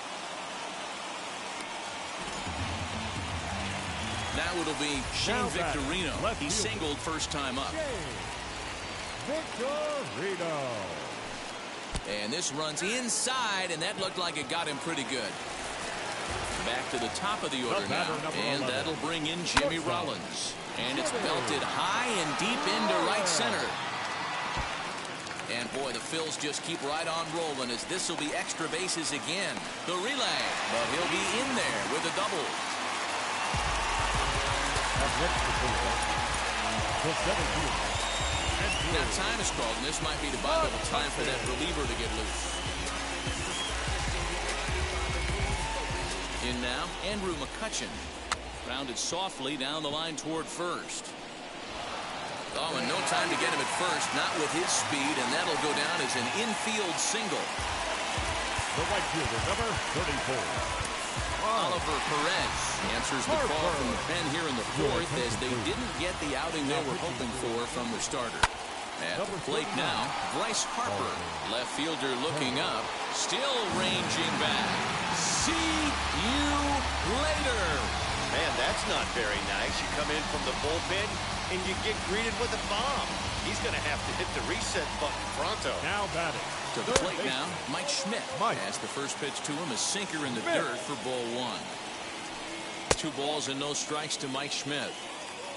Speaker 2: Now it'll be Shane Victorino. He singled first time up.
Speaker 3: Victorino.
Speaker 2: And this runs inside, and that looked like it got him pretty good. Back to the top of the order now, and that'll bring in Jimmy Rollins. And it's belted high and deep into right center. And boy, the Phils just keep right on rolling as this will be extra bases again. The relay, but he'll be in there with a double. Now time is called, and this might be the bottom time for that reliever to get loose. In now, Andrew McCutchen. Grounded softly down the line toward first. Oh, and no time to get him at first, not with his speed, and that'll go down as an infield single.
Speaker 3: The right fielder, number 34.
Speaker 2: Oliver Perez answers the call from the pen here in the fourth as they didn't get the outing they were hoping for from the starter. At the plate now, Bryce Harper, left fielder looking up, still ranging back. See you later.
Speaker 5: Man, that's not very nice. You come in from the bullpen and you get greeted with a bomb. He's going to have to hit the reset button pronto.
Speaker 3: Now batting.
Speaker 2: To the plate now, Mike Schmidt. As the first pitch to him, a sinker in the dirt for ball 1. 2 balls and no strikes to Mike Schmidt.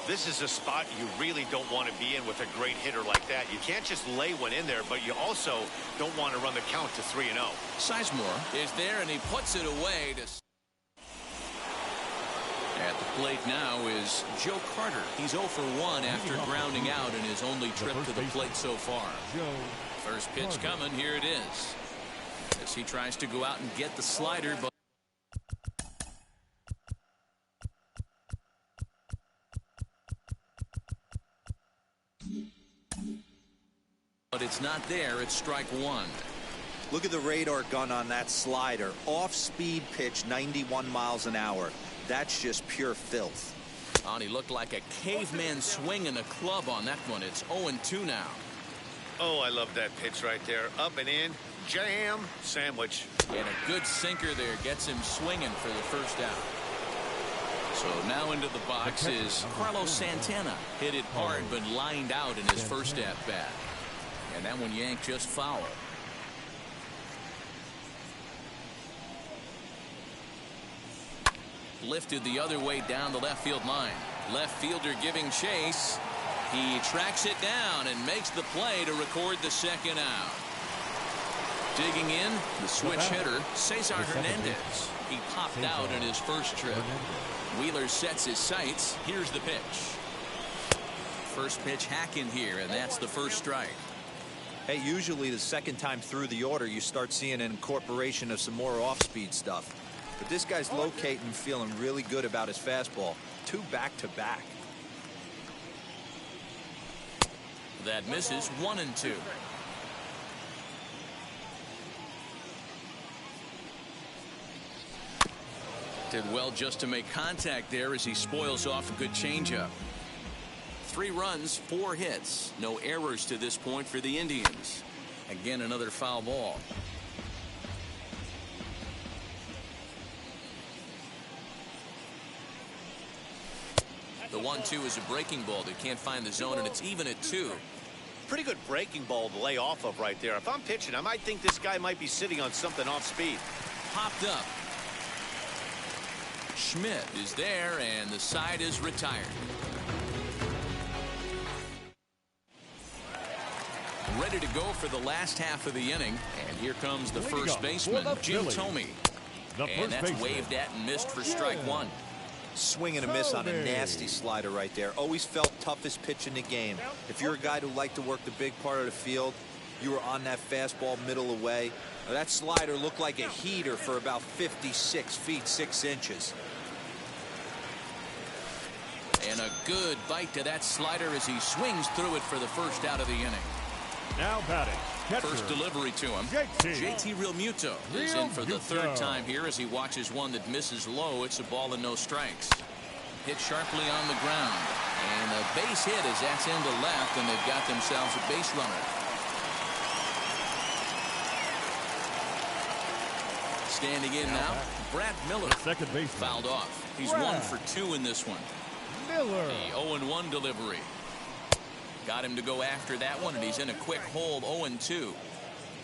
Speaker 5: This is a spot you really don't want to be in with a great hitter like that. You can't just lay one in there, but you also don't want to run the count to 3-0.
Speaker 2: Sizemore is there, and he puts it away to... At the plate now is Joe Carter. He's 0 for 1 after grounding out in his only trip to the plate so far. First pitch coming. Here it is. As he tries to go out and get the slider, but it's not there. It's strike one.
Speaker 4: Look at the radar gun on that slider. Off-speed pitch, 91 miles an hour. That's just pure filth.
Speaker 2: He looked like a caveman swinging a club on that one. It's 0-2 now.
Speaker 5: Oh, I love that pitch right there. Up and in, jam, sandwich.
Speaker 2: And a good sinker there gets him swinging for the first out. So now into the box is Carlos Santana. Hit it hard but lined out in his first at-bat. And that one yanked just foul. Lifted the other way down the left field line. Left fielder giving chase. He tracks it down and makes the play to record the second out. Digging in, the switch hitter, Cesar Hernandez. He popped out in his first trip. Wheeler sets his sights. Here's the pitch. First pitch hacking here, and that's the first strike.
Speaker 4: Hey, usually the second time through the order, you start seeing an incorporation of some more off-speed stuff. But this guy's locating and feeling really good about his fastball. 2 back-to-back.
Speaker 2: That misses. 1-2. Did well just to make contact there as he spoils off a good changeup. 3 runs, 4 hits. No errors to this point for the Indians. Again, another foul ball. The 1-2 is a breaking ball that can't find the zone, and it's even at 2.
Speaker 5: Pretty good breaking ball to lay off of right there. If I'm pitching, I might think this guy might be sitting on something off speed.
Speaker 2: Popped up. Schmidt is there, and the side is retired. Ready to go for the last half of the inning, and here comes the first baseman, Jim Thome. And that's waved at and missed for strike one.
Speaker 4: Swing and a miss on a nasty slider right there. Always felt toughest pitch in the game. If you're a guy who liked to work the big part of the field, you were on that fastball middle away. Now, that slider looked like a heater for about 56 feet 6 inches.
Speaker 2: And a good bite to that slider as he swings through it for the first out of the inning.
Speaker 3: Now batting. Catcher.
Speaker 2: First delivery to him. JT Realmuto is in for the 3rd time here as he watches one that misses low. It's a ball and no strikes. Hit sharply on the ground. And a base hit as that's into left, and they've got themselves a base runner. Standing in now, Brad Miller.
Speaker 3: Second base
Speaker 2: Fouled off. He's 1 for 2 in this one.
Speaker 3: Miller.
Speaker 2: The 0-1 delivery. Got him to go after that one, and he's in a quick hold. 0-2.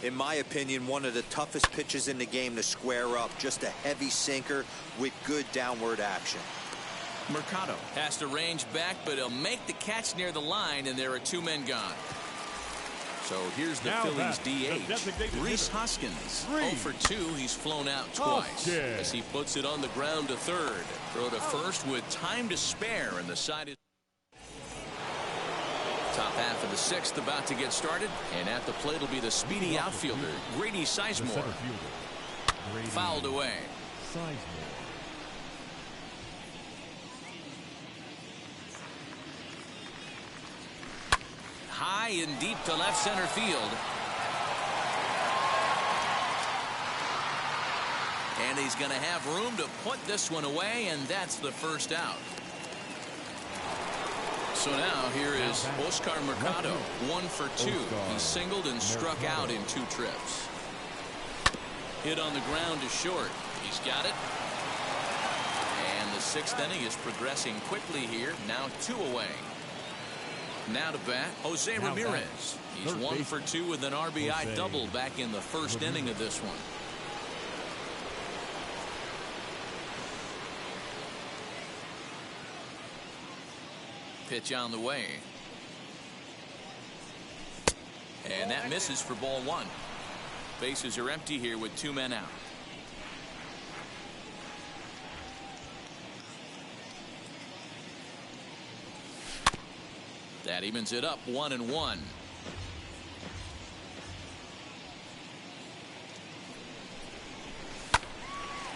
Speaker 4: In my opinion, one of the toughest pitches in the game to square up. Just a heavy sinker with good downward action.
Speaker 2: Mercado has to range back, but he'll make the catch near the line, and there are 2 men gone. So here's the Phillies DH, Rhys Hoskins. 0 for 2. He's flown out twice as he puts it on the ground to third. Throw to first with time to spare, and the side is. Top half of the 6th about to get started, and at the plate will be the speedy outfielder, Grady Sizemore. Fouled away. High and deep to left center field. And he's going to have room to put this one away, and that's the first out. So now here is Oscar Mercado, 1 for 2. He singled and struck out in 2 trips. Hit on the ground is short. He's got it. And the 6th inning is progressing quickly here. Now 2 away. Now to bat, Jose Ramirez. He's 1 for 2 with an RBI double back in the 1st inning of this one. Pitch on the way. And that misses for ball 1. Bases are empty here with 2 men out. That evens it up 1-1.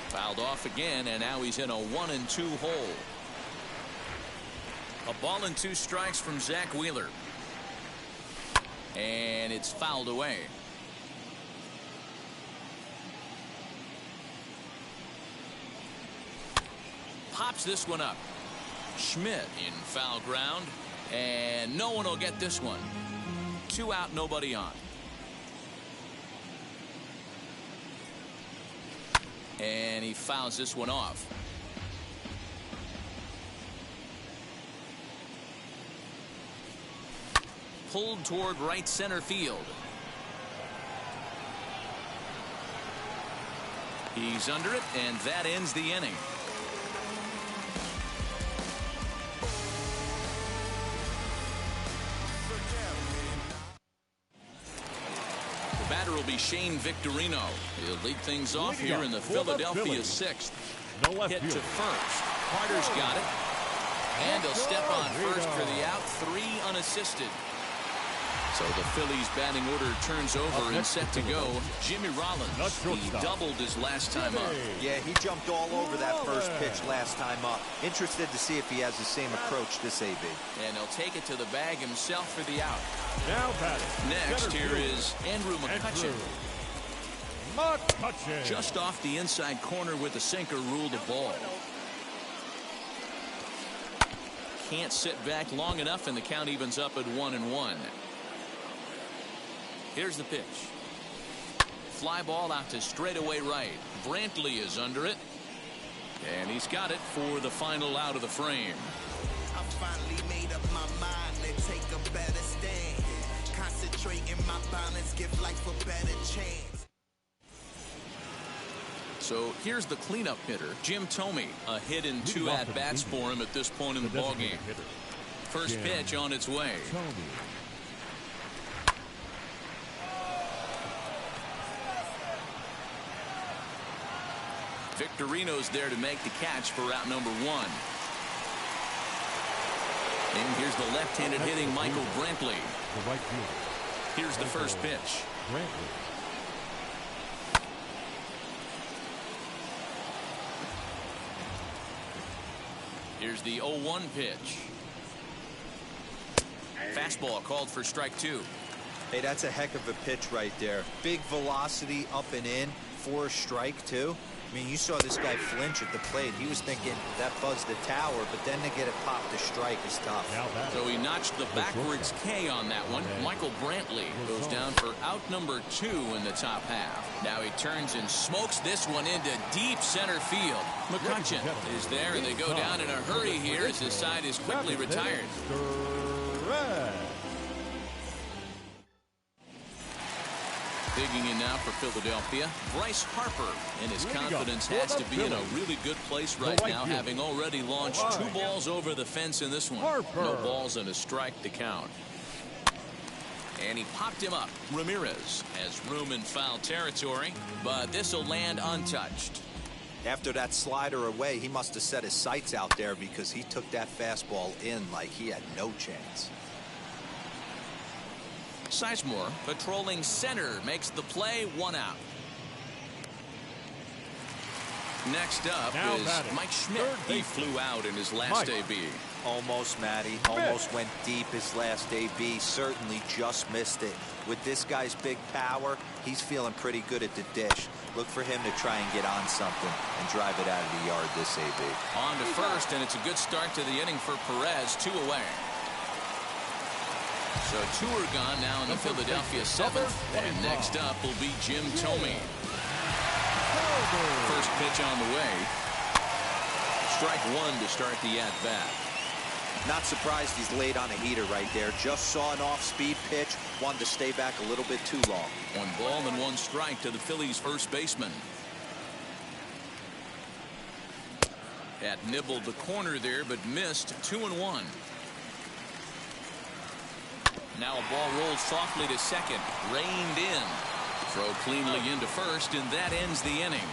Speaker 2: Fouled off again, and now he's in a 1-2 hole. A ball and 2 strikes from Zach Wheeler. And it's fouled away. Pops this one up. Schmidt in foul ground. And no one will get this one. 2 out, nobody on. And he fouls this one off. Pulled toward right center field. He's under it, and that ends the inning. The batter will be Shane Victorino. He'll lead things off here in the Philadelphia 6th. Hit to first. Carter's got it. And he'll step on first for the out. 3 unassisted. So the Phillies batting order turns over and set to go. Jimmy Rollins, he doubled his last time up.
Speaker 4: Yeah, he jumped all over that first pitch last time up. Interested to see if he has the same approach this AB.
Speaker 2: And he'll take it to the bag himself for the out.
Speaker 3: Now batting.
Speaker 2: Next here is Andrew McCutchen. Just off the inside corner with the sinker ruled the ball. Can't sit back long enough, and the count evens up at 1-1. Here's the pitch. Fly ball out to straightaway right. Brantley is under it. And he's got it for the final out of the frame.
Speaker 1: I finally made up my mind to take a better stand. Concentrate in my balance, give life a better chance.
Speaker 2: So here's the cleanup hitter, Jim Thome. A hit in 2 at-bats for him at this point in the ballgame. First pitch on its way. Victorino's there to make the catch for out number 1. And here's the left-handed hitting Michael Brantley. Here's the first pitch. Here's the 0-1 pitch. Fastball called for strike 2.
Speaker 4: Hey, that's a heck of a pitch right there. Big velocity up and in for a strike, too. I mean, you saw this guy flinch at the plate. He was thinking that buzzed the tower, but then to get it popped to strike is tough.
Speaker 2: So he notched the backwards K on that one. Michael Brantley goes down for out number 2 in the top half. Now he turns and smokes this one into deep center field. McCutchen is there, and they go down in a hurry here as his side is quickly retired. Digging in now for Philadelphia, Bryce Harper, and his confidence has to be in a really good place right now, having already launched 2 balls over the fence in this one. No balls and a strike to count. And he popped him up. Ramirez has room in foul territory, but this will land untouched.
Speaker 4: After that slider away, he must have set his sights out there because he took that fastball in like he had no chance.
Speaker 2: Sizemore patrolling center makes the play, 1 out. Next up is Mike Schmidt. He flew out in his last AB.
Speaker 4: Almost, Matty. Almost went deep his last AB. Certainly just missed it. With this guy's big power, he's feeling pretty good at the dish. Look for him to try and get on something and drive it out of the yard this AB.
Speaker 2: On to first, and it's a good start to the inning for Perez. 2 away. So 2 are gone now in the Philadelphia 7th. And next up will be Jim Thome. First pitch on the way. Strike 1 to start the at-bat.
Speaker 4: Not surprised he's laid on a heater right there. Just saw an off-speed pitch. Wanted to stay back a little bit too long.
Speaker 2: 1 ball and 1 strike to the Phillies first baseman. Had nibbled the corner there, but missed. 2-1. Now a ball rolls softly to second. Reined in. Throw cleanly into first, and that ends the inning.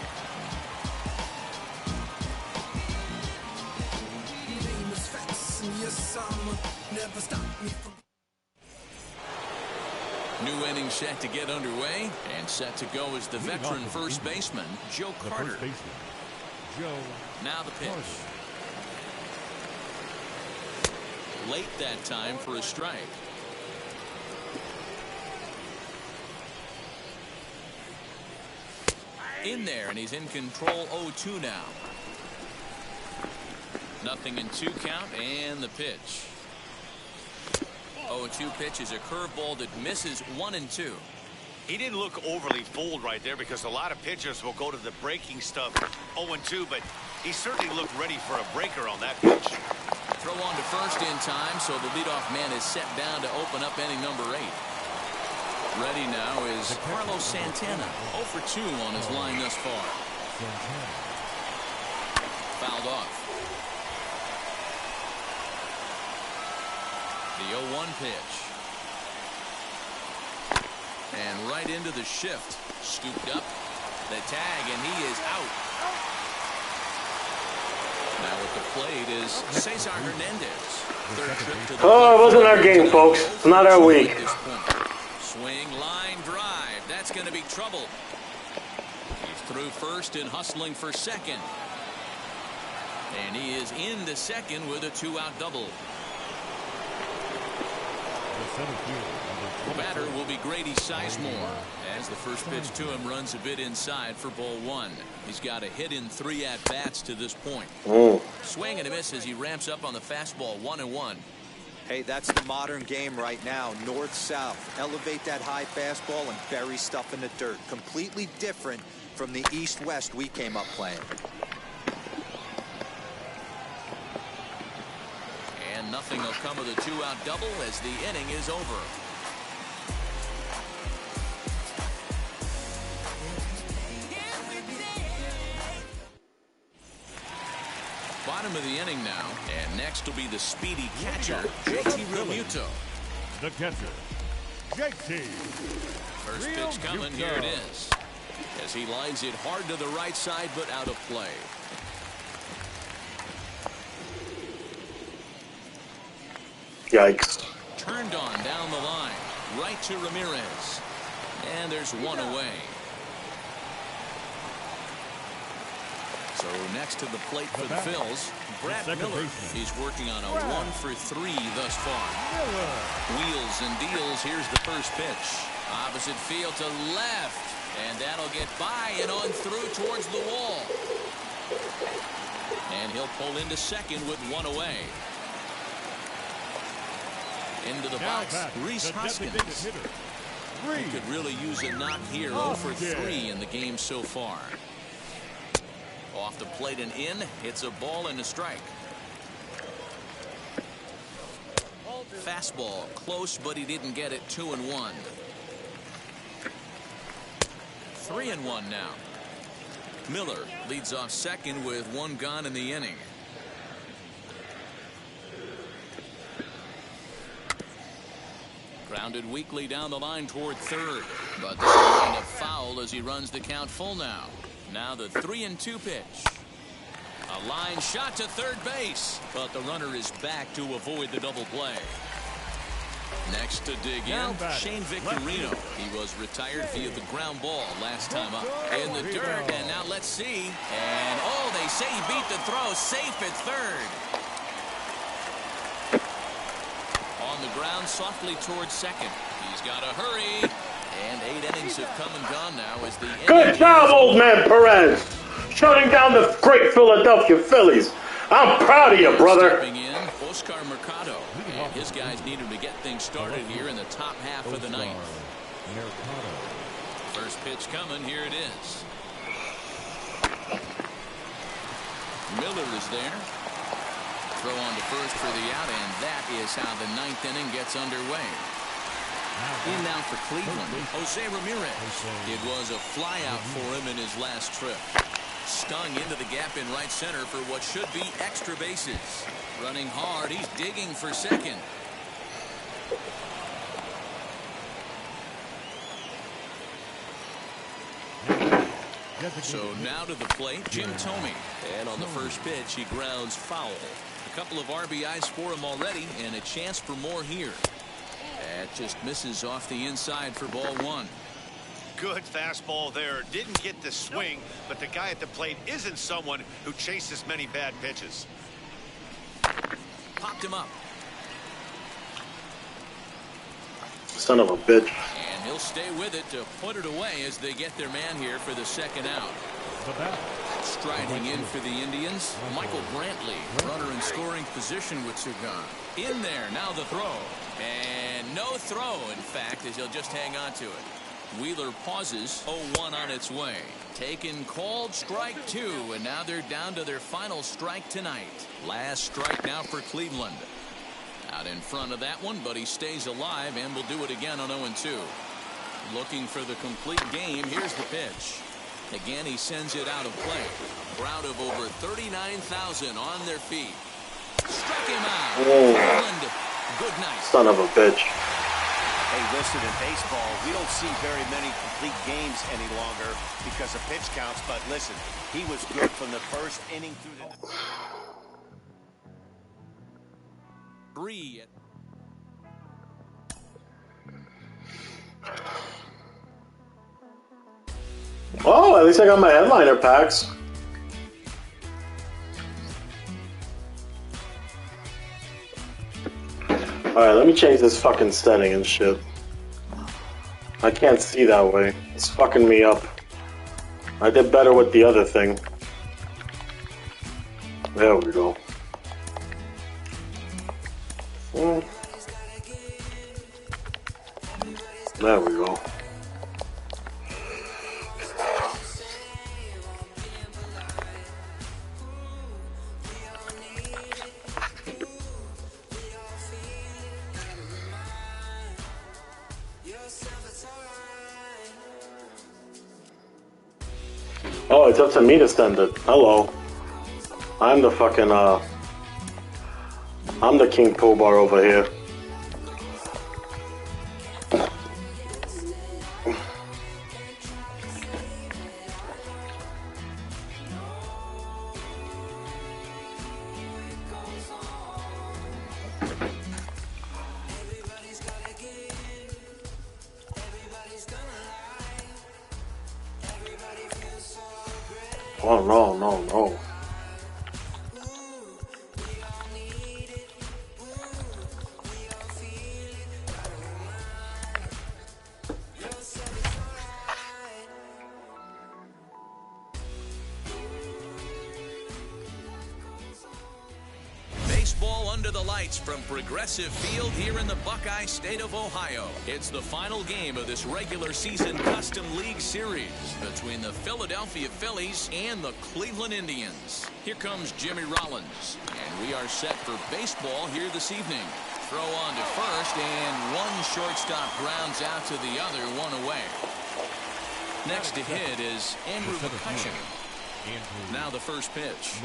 Speaker 1: Famous facts in your summer never stop me from
Speaker 2: New inning set to get underway, and set to go is the veteran first baseman, Joe Carter. Now the pitch. Late that time for a strike. In there, and he's in control. 0-2 now. Nothing in 2 count, and the pitch. 0-2 pitch is a curveball that misses 1-2.
Speaker 5: He didn't look overly fooled right there because a lot of pitchers will go to the breaking stuff 0-2, but he certainly looked ready for a breaker on that pitch.
Speaker 2: Throw on to first in time, so the leadoff man is set down to open up inning number 8. Ready now is Carlos Santana. 0-2 on his line thus far. Fouled off. The 0-1 pitch. And right into the shift. Scooped up. The tag, and he is out. Now at the plate is Cesar Hernandez. Third trip to the
Speaker 7: it wasn't our game, folks. It's not our week.
Speaker 2: Swing, line, drive. That's going to be trouble. He's through first and hustling for second. And he is into second with a 2-out double. The batter will be Grady Sizemore, as the first pitch to him runs a bit inside for ball 1. He's got a hit in 3 at-bats to this point. Swing and a miss as he ramps up on the fastball. 1-1.
Speaker 4: Hey, that's the modern game right now. North-south. Elevate that high fastball and bury stuff in the dirt. Completely different from the east-west we came up playing.
Speaker 2: And nothing will come of the 2-out double as the inning is over. Bottom of the inning now, and next will be the speedy catcher, JT Realmuto.
Speaker 3: The catcher, JT.
Speaker 2: First pitch coming, here it is. As he lines it hard to the right side, but out of play.
Speaker 7: Yikes.
Speaker 2: Turned on down the line, right to Ramirez. And there's one away. So next to the plate for the Phillies, Brad Miller. He's working on a 1-for-3 thus far. Wheels and deals. Here's the first pitch. Opposite field to left. And that'll get by and on through towards the wall. And he'll pull into second with one away. Into the box, Rhys Hoskins. He could really use a knock here. 0-for-3 in the game so far. Off the plate and in. It's a ball and a strike. Fastball close, but he didn't get it. 2-1. 3-1 now. Miller leads off second with one gone in the inning. Grounded weakly down the line toward third, but this will wind up foul as he runs the count full now. Now the 3-2 pitch. A line shot to third base, but the runner is back to avoid the double play. Next to dig in, Shane Victorino. He was retired via the ground ball last time up. In the dirt, and now let's see. And oh, they say he beat the throw, safe at third. On the ground, softly towards second. He's got to hurry. And 8 innings have come and gone now as the...
Speaker 7: Good job, old man Perez. Shutting down the great Philadelphia Phillies. I'm proud of you, brother.
Speaker 2: Stepping in, Oscar Mercado. And his guys need him to get things started here in the top half of the ninth. First pitch coming. Here it is. Miller is there. Throw on to first for the out, and that is how the ninth inning gets underway. In now for Cleveland, Jose Ramirez. It was a flyout for him in his last trip. Stung into the gap in right center for what should be extra bases. Running hard, he's digging for second. So now to the plate, Jim Thome. And on the first pitch, he grounds foul. A couple of RBIs for him already, and a chance for more here. That just misses off the inside for ball one.
Speaker 5: Good fastball there. Didn't get the swing, but the guy at the plate isn't someone who chases many bad pitches.
Speaker 2: Popped him up.
Speaker 7: Son of a bitch.
Speaker 2: And he'll stay with it to put it away as they get their man here for the second out. Striding in for the Indians, Michael Brantley, runner in scoring position with Sugan. In there, now the throw. And no throw, in fact, as he'll just hang on to it. Wheeler pauses, 0-1 on its way. Taken, called, strike two, and now they're down to their final strike tonight. Last strike now for Cleveland. Out in front of that one, but he stays alive and will do it again on 0-2. Looking for the complete game. Here's the pitch. Again, he sends it out of play. Crowd of over 39,000 on their feet. Struck him out. Cleveland, good night.
Speaker 7: Son of a bitch.
Speaker 5: Hey, listen, in baseball, we don't see very many complete games any longer because of pitch counts, but listen, he was good from the first inning through the...
Speaker 2: 3.
Speaker 7: Oh, at least I got my headliner packs. Alright, let me change this fucking setting and shit. I can't see that way. It's fucking me up. I did better with the other thing. There we go. There we go. Oh, it's up to me to send it. Hello. I'm the fucking, I'm the King Pobar over here. Oh, no, no, no.
Speaker 2: Baseball under the lights from Progressive Field here in the Buckeye State of Ohio. It's the final game of this regular season Custom League Series between the Philadelphia Phillies and the Cleveland Indians. Here comes Jimmy Rollins, and we are set for baseball here this evening. Throw on to first, and one shortstop grounds out to the other, one away. Next to hit is Andrew McCutchen. Now the first pitch.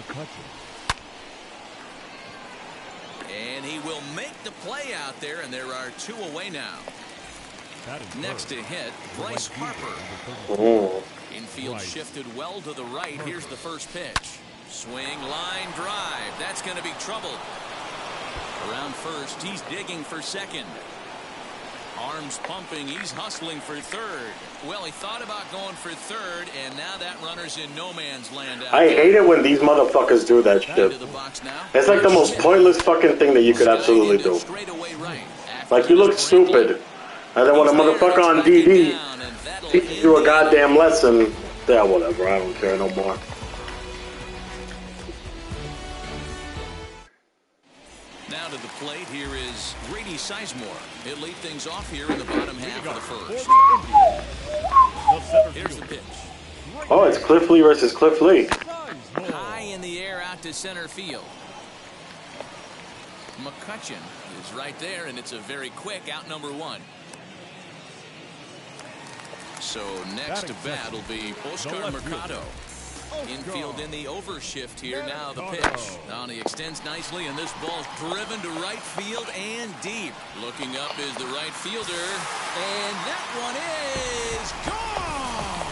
Speaker 2: And he will make the play out there, and there are two away now. Next to hit, Bryce Harper.
Speaker 7: Oh.
Speaker 2: Infield shifted well to the right. Here's the first pitch. Swing, line, drive. That's going to be trouble. Around first, he's digging for second. Arms pumping, he's hustling for third. Well, he thought about going for third, and now that runner's in no man's land out
Speaker 7: I
Speaker 2: there.
Speaker 7: hate it when these motherfuckers do that shit. It's like the most pointless fucking thing that you could absolutely do. Like, you look stupid. And then when a motherfucker on DD teaches you a goddamn lesson, yeah, whatever, I don't care no more.
Speaker 2: Now to the plate, here is Grady Sizemore. He'll lead things off here in the bottom half of the first. Here's the pitch.
Speaker 7: Oh, it's Cliff Lee versus Cliff Lee.
Speaker 2: High in the air out to center field. McCutchen is right there, and it's a very quick out number one. So next to bat will be Oscar Mercado. Infield in the overshift here. Now the pitch. Now he extends nicely, and this ball's driven to right field and deep. Looking up is the right fielder, and that one is gone.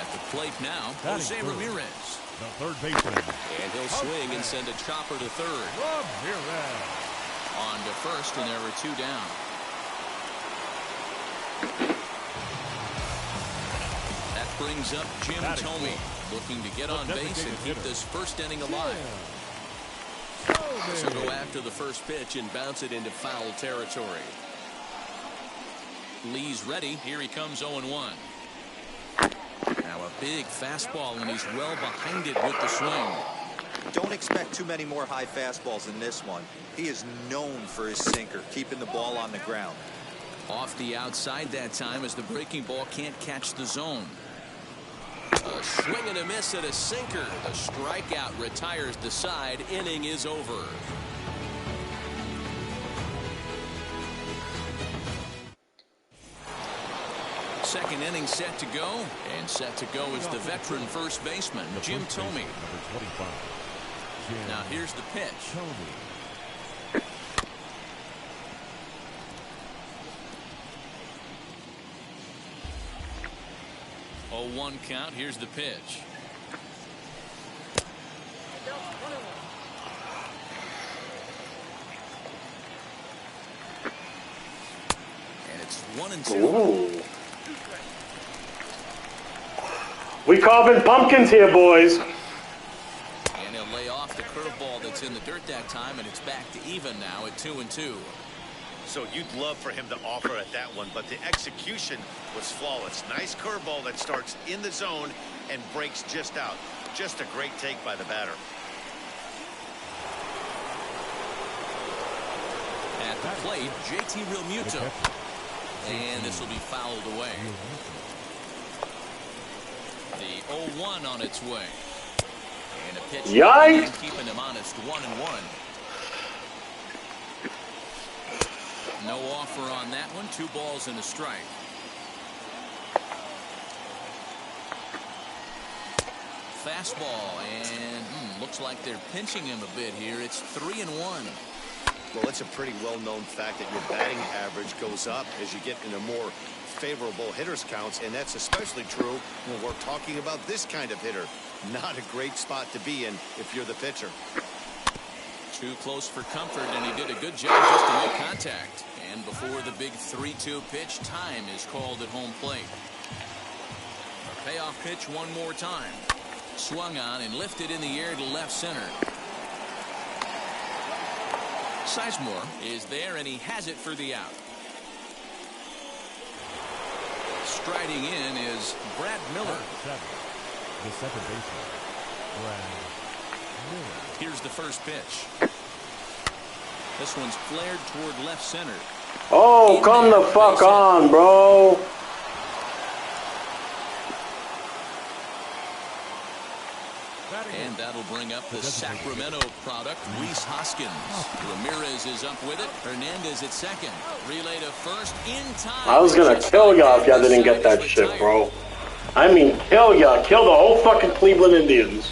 Speaker 2: At the plate now, Jose Ramirez.
Speaker 3: The third baseman.
Speaker 2: And he'll swing and send a chopper to third. On to first, and there were 2 down. That brings up Jim Thome, looking to get on base and keep this first inning alive. This will go after the first pitch and bounce it into foul territory. Lee's ready. Here he comes 0-1. Now a big fastball, and he's well behind it with the swing.
Speaker 4: Don't expect too many more high fastballs in this one. He is known for his sinker, keeping the ball on the ground.
Speaker 2: Off the outside that time as the breaking ball can't catch the zone. A swing and a miss at a sinker. The strikeout retires the side. Inning is over. Second inning set to go, and set to go is the veteran first baseman, Jim Thome.
Speaker 3: Number 25.
Speaker 2: Now here's the pitch. 0-1 count. Here's the pitch. And it's 1-2.
Speaker 7: Ooh. We carving pumpkins here, boys.
Speaker 2: And he'll lay off the curveball that's in the dirt that time, and it's back to even now at 2-2.
Speaker 5: So you'd love for him to offer at that one, but the execution was flawless. Nice curveball that starts in the zone and breaks just out. Just a great take by the batter.
Speaker 2: At the plate, JT Realmuto. And this will be fouled away. The 0-1 on its way. And a pitch.
Speaker 7: Yikes!
Speaker 2: Keeping him honest, 1-1. No offer on that one. 2 balls and a strike. Fastball, and looks like they're pinching him a bit here. It's 3-1.
Speaker 5: Well, it's a pretty well-known fact that your batting average goes up as you get into more favorable hitters counts, and that's especially true when we're talking about this kind of hitter. Not a great spot to be in if you're the pitcher.
Speaker 2: Too close for comfort, and he did a good job just to make contact. And before the big 3-2 pitch, time is called at home plate. A payoff pitch one more time. Swung on and lifted in the air to left center. Sizemore is there, and he has it for the out. Striding in is Brad Miller.
Speaker 3: The second baseman, Brad Miller.
Speaker 2: Here's the first pitch. This one's flared toward left center.
Speaker 7: Oh, come the fuck on, bro.
Speaker 2: And that'll bring up the Sacramento product, Rhys Hoskins. Ramirez is up with it. Hernandez at second. Relay to first in time.
Speaker 7: I was gonna kill y'all if y'all didn't get that shit, bro. I mean, kill y'all. Kill the whole fucking Cleveland Indians.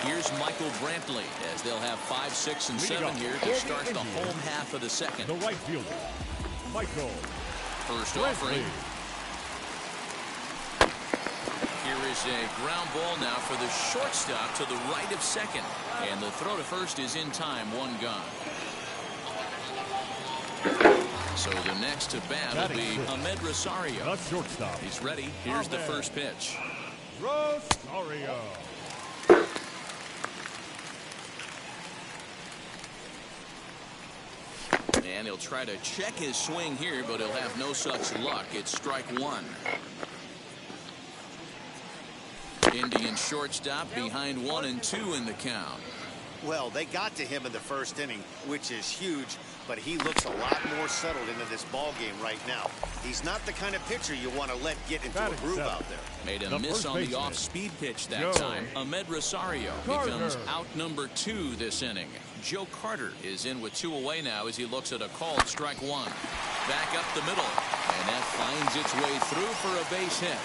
Speaker 2: Here's Michael Brantley, as they'll have 5, 6, and 7 here to start the home half of the second.
Speaker 3: The right fielder, Michael.
Speaker 2: First offering. Here is a ground ball now for the shortstop to the right of second. And the throw to first is in time, 1 gone. So the next to bat will be Ahmed Rosario.
Speaker 3: The shortstop.
Speaker 2: He's ready. Here's the first pitch.
Speaker 3: Rosario.
Speaker 2: And he'll try to check his swing here, but he'll have no such luck. It's strike 1. Indian shortstop behind 1 and 2 in the count.
Speaker 5: Well, they got to him in the first inning, which is huge, but he looks a lot more settled into this ball game right now. He's not the kind of pitcher you want to let get into a groove out there.
Speaker 2: Made a miss on the off-speed pitch that time. Ahmed Rosario becomes out number 2 this inning. Joe Carter is in with 2 away now as he looks at a called strike 1. Back up the middle, and that finds its way through for a base hit.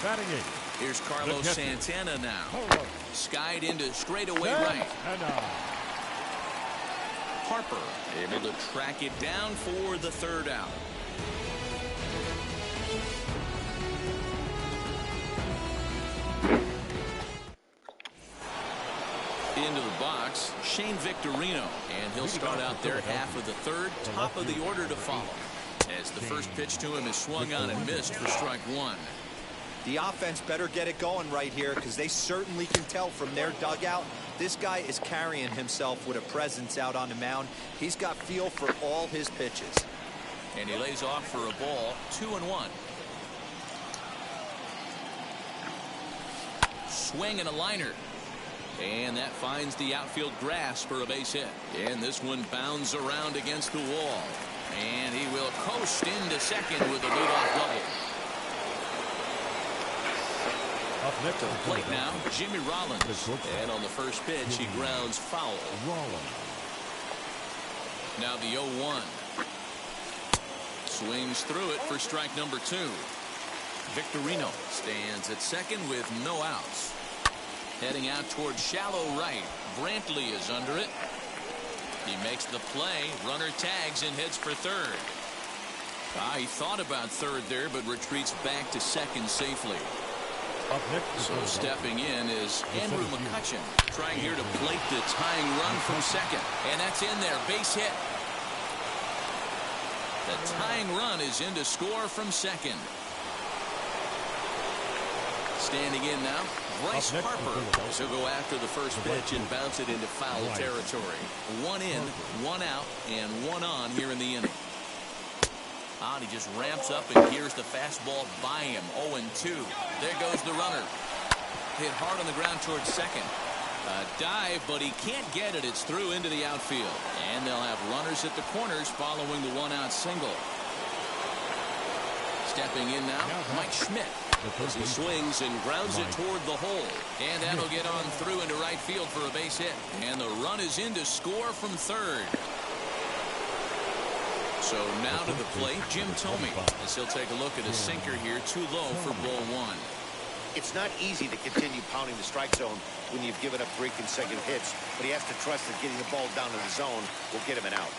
Speaker 3: Batting 8.
Speaker 2: Here's Carlos Santana now. Skied into straightaway right. Harper able to track it down for the third out. Into the box, Shane Victorino, and he'll start out there half of the third, top of the order to follow, as the first pitch to him is swung on and missed for strike one.
Speaker 4: The offense better get it going right here, because they certainly can tell from their dugout this guy is carrying himself with a presence out on the mound. He's got feel for all his pitches.
Speaker 2: And he lays off for a ball, 2-1. Swing and a liner. And that finds the outfield grass for a base hit. And this one bounds around against the wall. And he will coast into second with a leadoff double.
Speaker 3: Up next
Speaker 2: To the plate now, Jimmy Rollins. And on the first pitch, he grounds foul. Now the 0-1. Swings through it for strike number 2. Victorino stands at second with no outs. Heading out towards shallow right. Brantley is under it. He makes the play. Runner tags and heads for third. He thought about third there, but retreats back to second safely. So stepping in is Andrew McCutchen, trying here to plate the tying run from second. And that's in there. Base hit. The tying run is in to score from second. Standing in now, Bryce Harper. So go after the first pitch and bounce it into foul territory. 1 in, 1 out, and 1 on here in the inning. He just ramps up and hears the fastball by him. 0-2. There goes the runner. Hit hard on the ground towards second. A dive, but he can't get it. It's through into the outfield. And they'll have runners at the corners following the 1-out single. Stepping in now, Mike Schmidt. As he swings and grounds it toward the hole. And that'll get on through into right field for a base hit. And the run is in to score from third. So now to the plate, Jim Thome, as he'll take a look at a sinker here, too low for ball 1.
Speaker 5: It's not easy to continue pounding the strike zone when you've given up 3 consecutive hits, but he has to trust that getting the ball down to the zone will get him an out.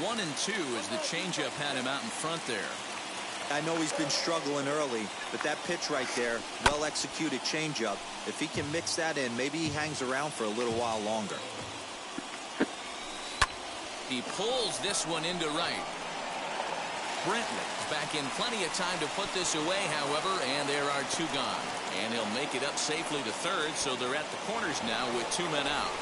Speaker 2: 1-2 as the changeup had him out in front there.
Speaker 4: I know he's been struggling early, but that pitch right there, well-executed changeup, if he can mix that in, maybe he hangs around for a little while longer.
Speaker 2: He pulls this one into right. Brantley is back in plenty of time to put this away, however, and there are 2 gone. And he'll make it up safely to third, so they're at the corners now with 2 men out.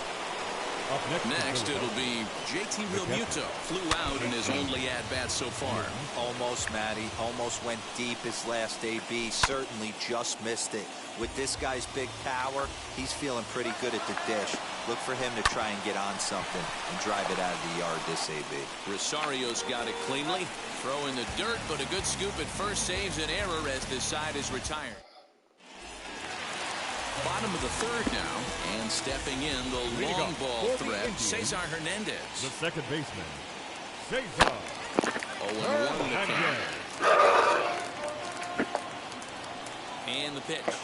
Speaker 2: Next, it'll be JT Realmuto. Flew out in his only at-bat so far.
Speaker 4: Almost, Matty. Almost went deep his last AB. Certainly just missed it. With this guy's big power, he's feeling pretty good at the dish. Look for him to try and get on something and drive it out of the yard this AB.
Speaker 2: Rosario's got it cleanly. Throw in the dirt, but a good scoop at first saves an error as this side is retired. Bottom of the third now, and stepping in the long ball threat, Cesar Hernandez.
Speaker 3: The second baseman, Cesar
Speaker 2: 0-1 the count. And the pitch.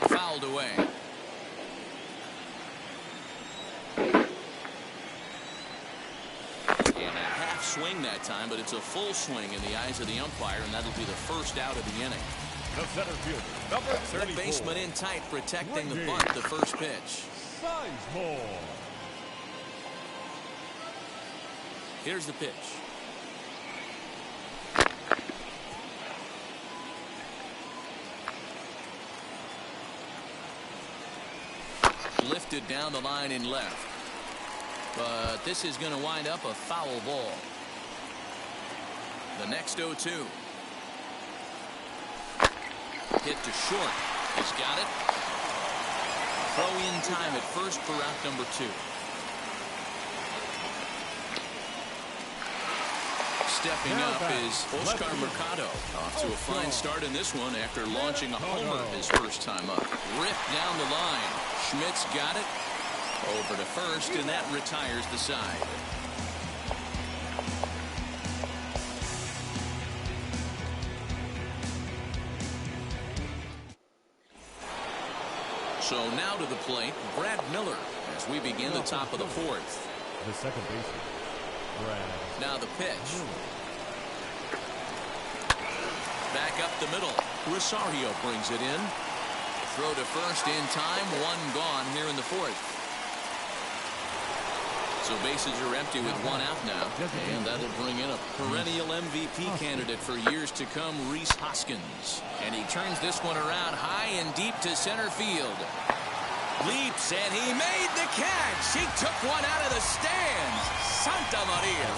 Speaker 2: Fouled away. And a half swing that time, but it's a full swing in the eyes of the umpire, and that'll be the first out of the inning.
Speaker 3: The center fielder, number 34.
Speaker 2: Third baseman in tight, protecting the bunt, the first pitch.
Speaker 3: Sizemore.
Speaker 2: Here's the pitch. Lifted down the line in left. But this is going to wind up a foul ball. The next 0-2. Hit to short. He's got it. Throw in time at first for out number 2. Stepping up is Oscar Mercado. Off to a fine start in this one after launching a homer his first time up. Ripped down the line. Schmidt's got it. Over to first, and that retires the side. So now to the plate, Brad Miller, as we begin the top of the fourth.
Speaker 3: The second baseman, Brad.
Speaker 2: Now the pitch. Back up the middle. Rosario brings it in. Throw to first in time. One gone here in the fourth. So bases are empty with one out now. And that'll bring in a perennial MVP candidate for years to come, Rhys Hoskins. And he turns this one around high and deep to center field. Leaps, and he made the catch. He took one out of the stands. Santa Maria.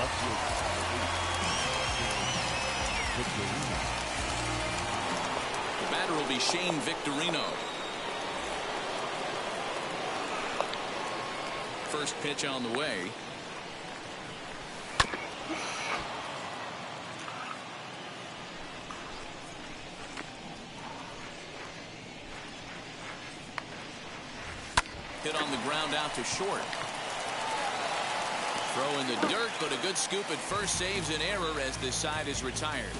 Speaker 2: The batter will be Shane Victorino. First pitch on the way. Hit on the ground out to short. Throw in the dirt, but a good scoop at first saves an error as this side is retired.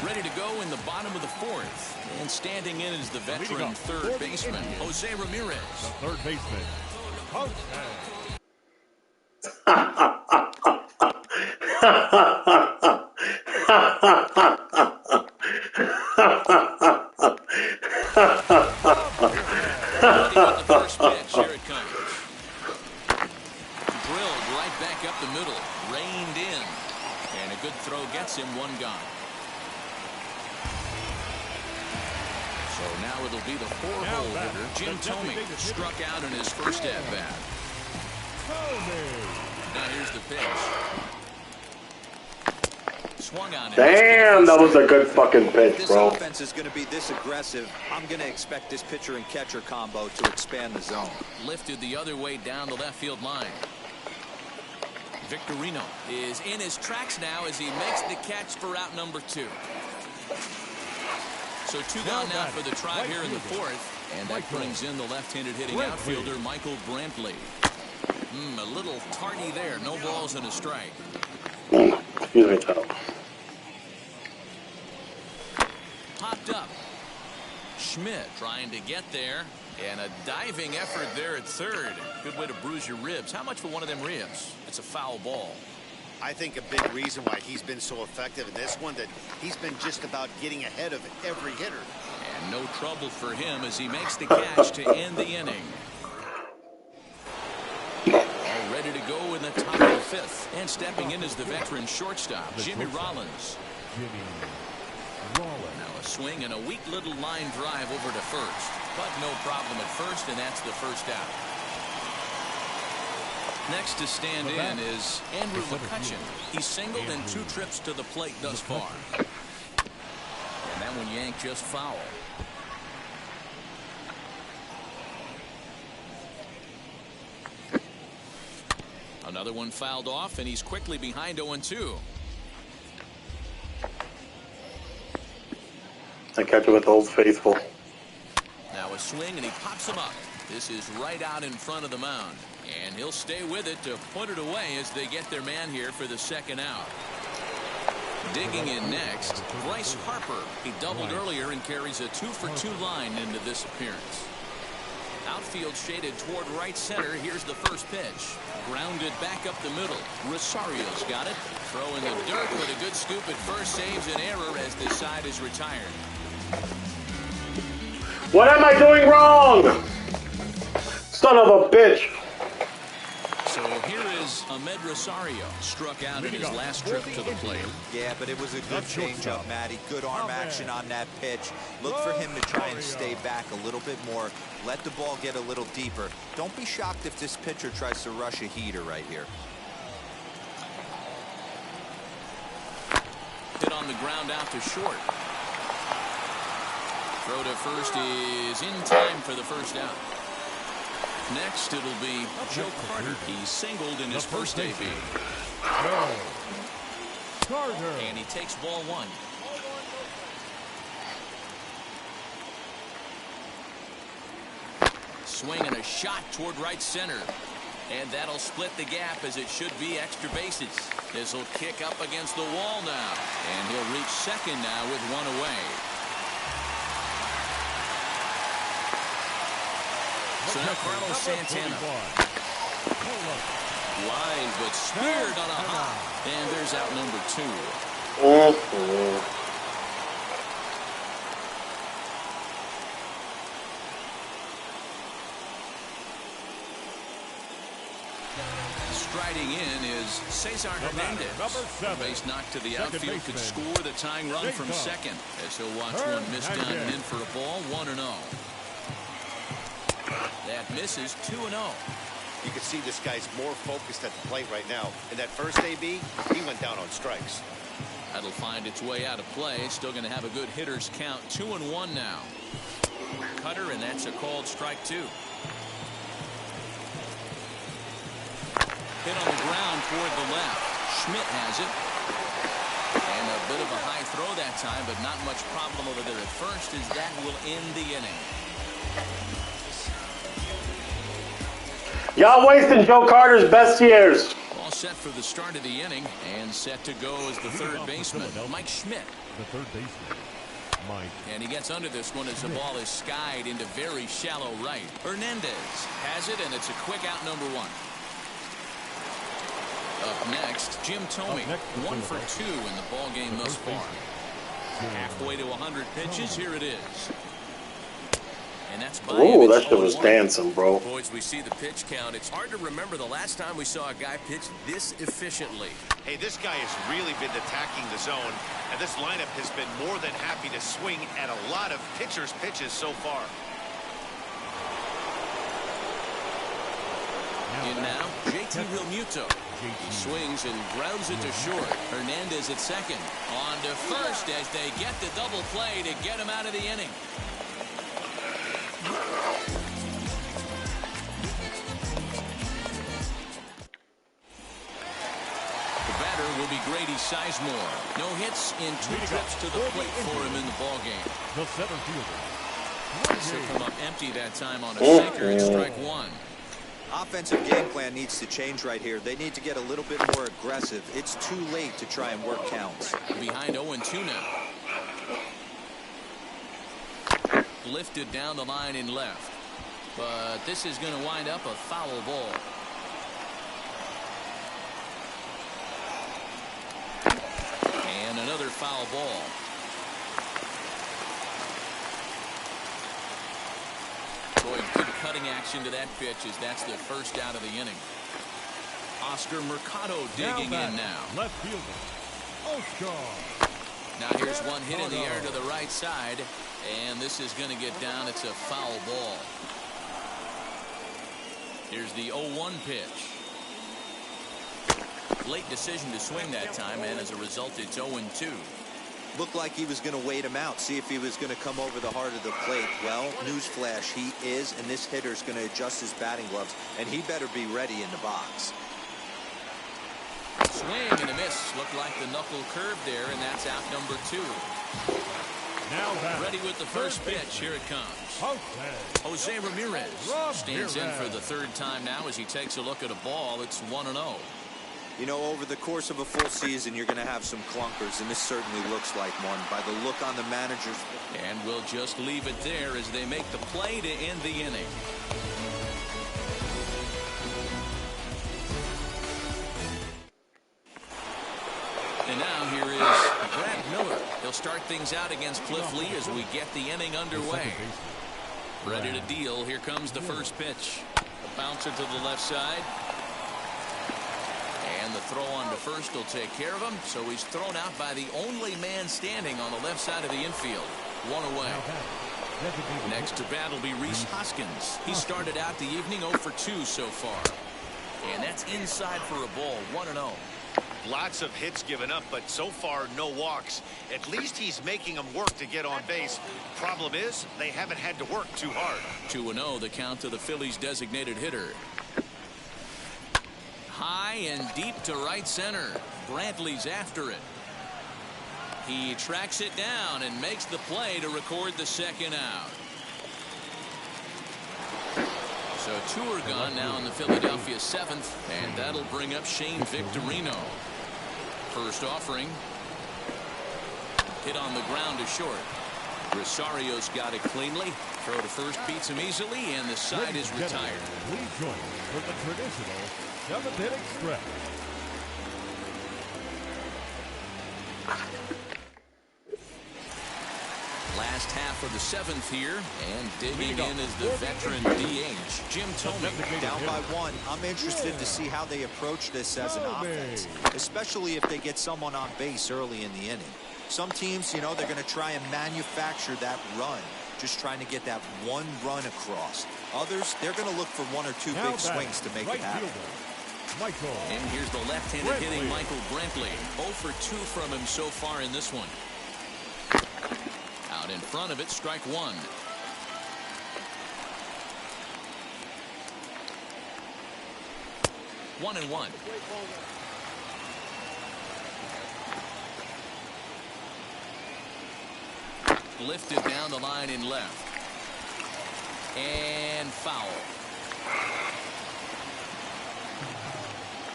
Speaker 2: Ready to go in the bottom of the fourth. And standing in is the veteran third baseman, Jose Ramirez.
Speaker 3: The third baseman, Jose.
Speaker 2: The first pitch, here it comes. Drilled right back up the middle, reined in, and a good throw gets him one gone. So now it'll be the four-hole hitter, Jim Thome, struck out in his first at-bat. Now here's the pitch. Swung on it.
Speaker 7: Damn, that was a good fucking pitch, bro.
Speaker 4: This offense is going to be this aggressive. I'm going to expect this pitcher and catcher combo to expand the zone.
Speaker 2: Lifted the other way down the left field line. Victorino is in his tracks now as he makes the catch for out number 2. So 2 gone now for the Tribe here in the fourth. And that brings in the left-handed hitting outfielder, Michael Brantley. A little tardy there. No balls and a strike.
Speaker 7: Excuse me, Tom.
Speaker 2: Popped up. Schmidt trying to get there. And a diving effort there at third. Good way to bruise your ribs. How much for one of them ribs? It's a foul ball.
Speaker 5: I think a big reason why he's been so effective in this one, that he's been just about getting ahead of every hitter.
Speaker 2: And no trouble for him as he makes the catch to end the inning. All ready to go in the top of the fifth. And stepping in is the veteran shortstop, Jimmy Rollins. Now a swing and a weak little line drive over to first. But no problem at first, and that's the first out. Next to stand in is Andrew McCutcheon. He's singled in 2 trips to the plate thus far. And that one yanked just foul. Another one fouled off, and he's quickly behind 0-2.
Speaker 7: I catch it with Old Faithful.
Speaker 2: Now a swing, and he pops him up. This is right out in front of the mound. And he'll stay with it to put it away as they get their man here for the second out. Digging in next, Bryce Harper. He doubled earlier and carries a 2-for-2 line into this appearance. Outfield shaded toward right center. Here's the first pitch. Grounded back up the middle. Rosario's got it. Throw in the dirt with a good scoop at first. Saves an error as this side is retired.
Speaker 7: What am I doing wrong? Son of a bitch.
Speaker 2: So here is Ahmed Rosario, struck out in his last trip to the plate.
Speaker 4: Yeah, but it was a good changeup, Matty. Good arm action on that pitch. Look for him to try and stay back a little bit more. Let the ball get a little deeper. Don't be shocked if this pitcher tries to rush a heater right here.
Speaker 2: Hit on the ground out to short. Throw to first is in time for the first out. Next, it'll be Joe Carter. He singled in his first AB. And he takes ball 1. Swing and a shot toward right center. And that'll split the gap as it should be extra bases. This will kick up against the wall now. And he'll reach second now with one away. So now Carlos Santana. Line, but speared on a hop. And there's out number 2. Striding in is Cesar Hernandez. Base knock to the outfield could score the tying run from second. As he'll watch one miss down and in for a ball, 1-0. That misses, 2-0.
Speaker 5: You can see this guy's more focused at the plate right now. In that first AB, he went down on strikes.
Speaker 2: That'll find its way out of play. Still going to have a good hitter's count. 2-1 now. Cutter, and that's a called strike 2. Hit on the ground toward the left. Schmidt has it. And a bit of a high throw that time, but not much problem over there at first, as that will end the inning.
Speaker 7: Y'all wasting Joe Carter's best years.
Speaker 2: All set for the start of the inning, and set to go is the third baseman, Mike Schmidt.
Speaker 3: The third baseman, Mike.
Speaker 2: And he gets under this one as the ball is skied into very shallow right. Hernandez has it, and it's a quick out, number 1. Up next, Jim Thome, 1 for 2 in the ball game thus far. Halfway to 100 pitches, here it is. And that's by
Speaker 7: Ooh, that shit was dancing, bro.
Speaker 6: Boys, we see the pitch count. It's hard to remember the last time we saw a guy pitch this efficiently.
Speaker 5: Hey, this guy has really been attacking the zone, and this lineup has been more than happy to swing at a lot of pitchers' pitches so far.
Speaker 2: In now, JT Realmuto. He swings and grounds it to short. Hernandez at second. On to first as they get the double play to get him out of the inning. The batter will be Grady Sizemore. No hits in 2 trips to the plate for him in the ballgame.
Speaker 3: The center fielder.
Speaker 2: He'll come up empty that time on a sinker and strike 1.
Speaker 4: Offensive game plan needs to change right here. They need to get a little bit more aggressive. It's too late to try and work counts.
Speaker 2: Behind 0-2 now. Lifted down the line in left. But this is going to wind up a foul ball. And another foul ball. Boy, good cutting action to that pitch as that's the first out of the inning. Oscar Mercado digging in now.
Speaker 3: Left fielder, Oscar.
Speaker 2: Now here's one hit in the air to the right side, and this is going to get down. It's a foul ball. Here's the 0-1 pitch. Late decision to swing that time, and as a result, it's 0-2.
Speaker 4: Looked like he was going to wait him out, see if he was going to come over the heart of the plate. Well, newsflash, he is, and this hitter's going to adjust his batting gloves, and he better be ready in the box.
Speaker 2: Swing and a miss. Looked like the knuckle curve there, and that's out number 2.
Speaker 3: Now
Speaker 2: ready with the first pitch. Here it comes. Jose Ramirez stands in for the third time now as he takes a look at a ball. It's 1-0.
Speaker 4: You know, over the course of a full season, you're going to have some clunkers, and this certainly looks like one by the look on the manager's.
Speaker 2: And we'll just leave it there as they make the play to end the inning. And now here is Brad Miller. He'll start things out against Cliff Lee as we get the inning underway. Ready to deal. Here comes the first pitch. A bouncer to the left side. And the throw on to first will take care of him. So he's thrown out by the only man standing on the left side of the infield. 1 away. Next to bat will be Rhys Hoskins. He started out the evening 0 for 2 so far. And that's inside for a ball. 1-0.
Speaker 5: Lots of hits given up, but so far no walks. At least he's making them work to get on base. Problem is, they haven't had to work too hard.
Speaker 2: 2-0, the count to the Phillies' designated hitter. High and deep to right center. Brantley's after it. He tracks it down and makes the play to record the second out. So 2 are gone now in the Philadelphia 7th, and that'll bring up Shane Victorino. First offering. Hit on the ground to short. Rosario's got it cleanly. Throw to first beats him easily, and the side is retired.
Speaker 3: We join for the traditional 7th-inning stretch.
Speaker 2: Last half of the 7th here, and digging in is the veteran DH, Jim Thome.
Speaker 4: Down by 1. I'm interested to see how they approach this as an offense, especially if they get someone on base early in the inning. Some teams, you know, they're going to try and manufacture that run, just trying to get that one run across. Others, they're going to look for 1 or 2 big swings to make it happen.
Speaker 2: And here's the left-handed hitting Michael Brantley. 0 for 2 from him so far in this one. Out in front of it, strike 1. One and one. Lifted down the line in left. And foul.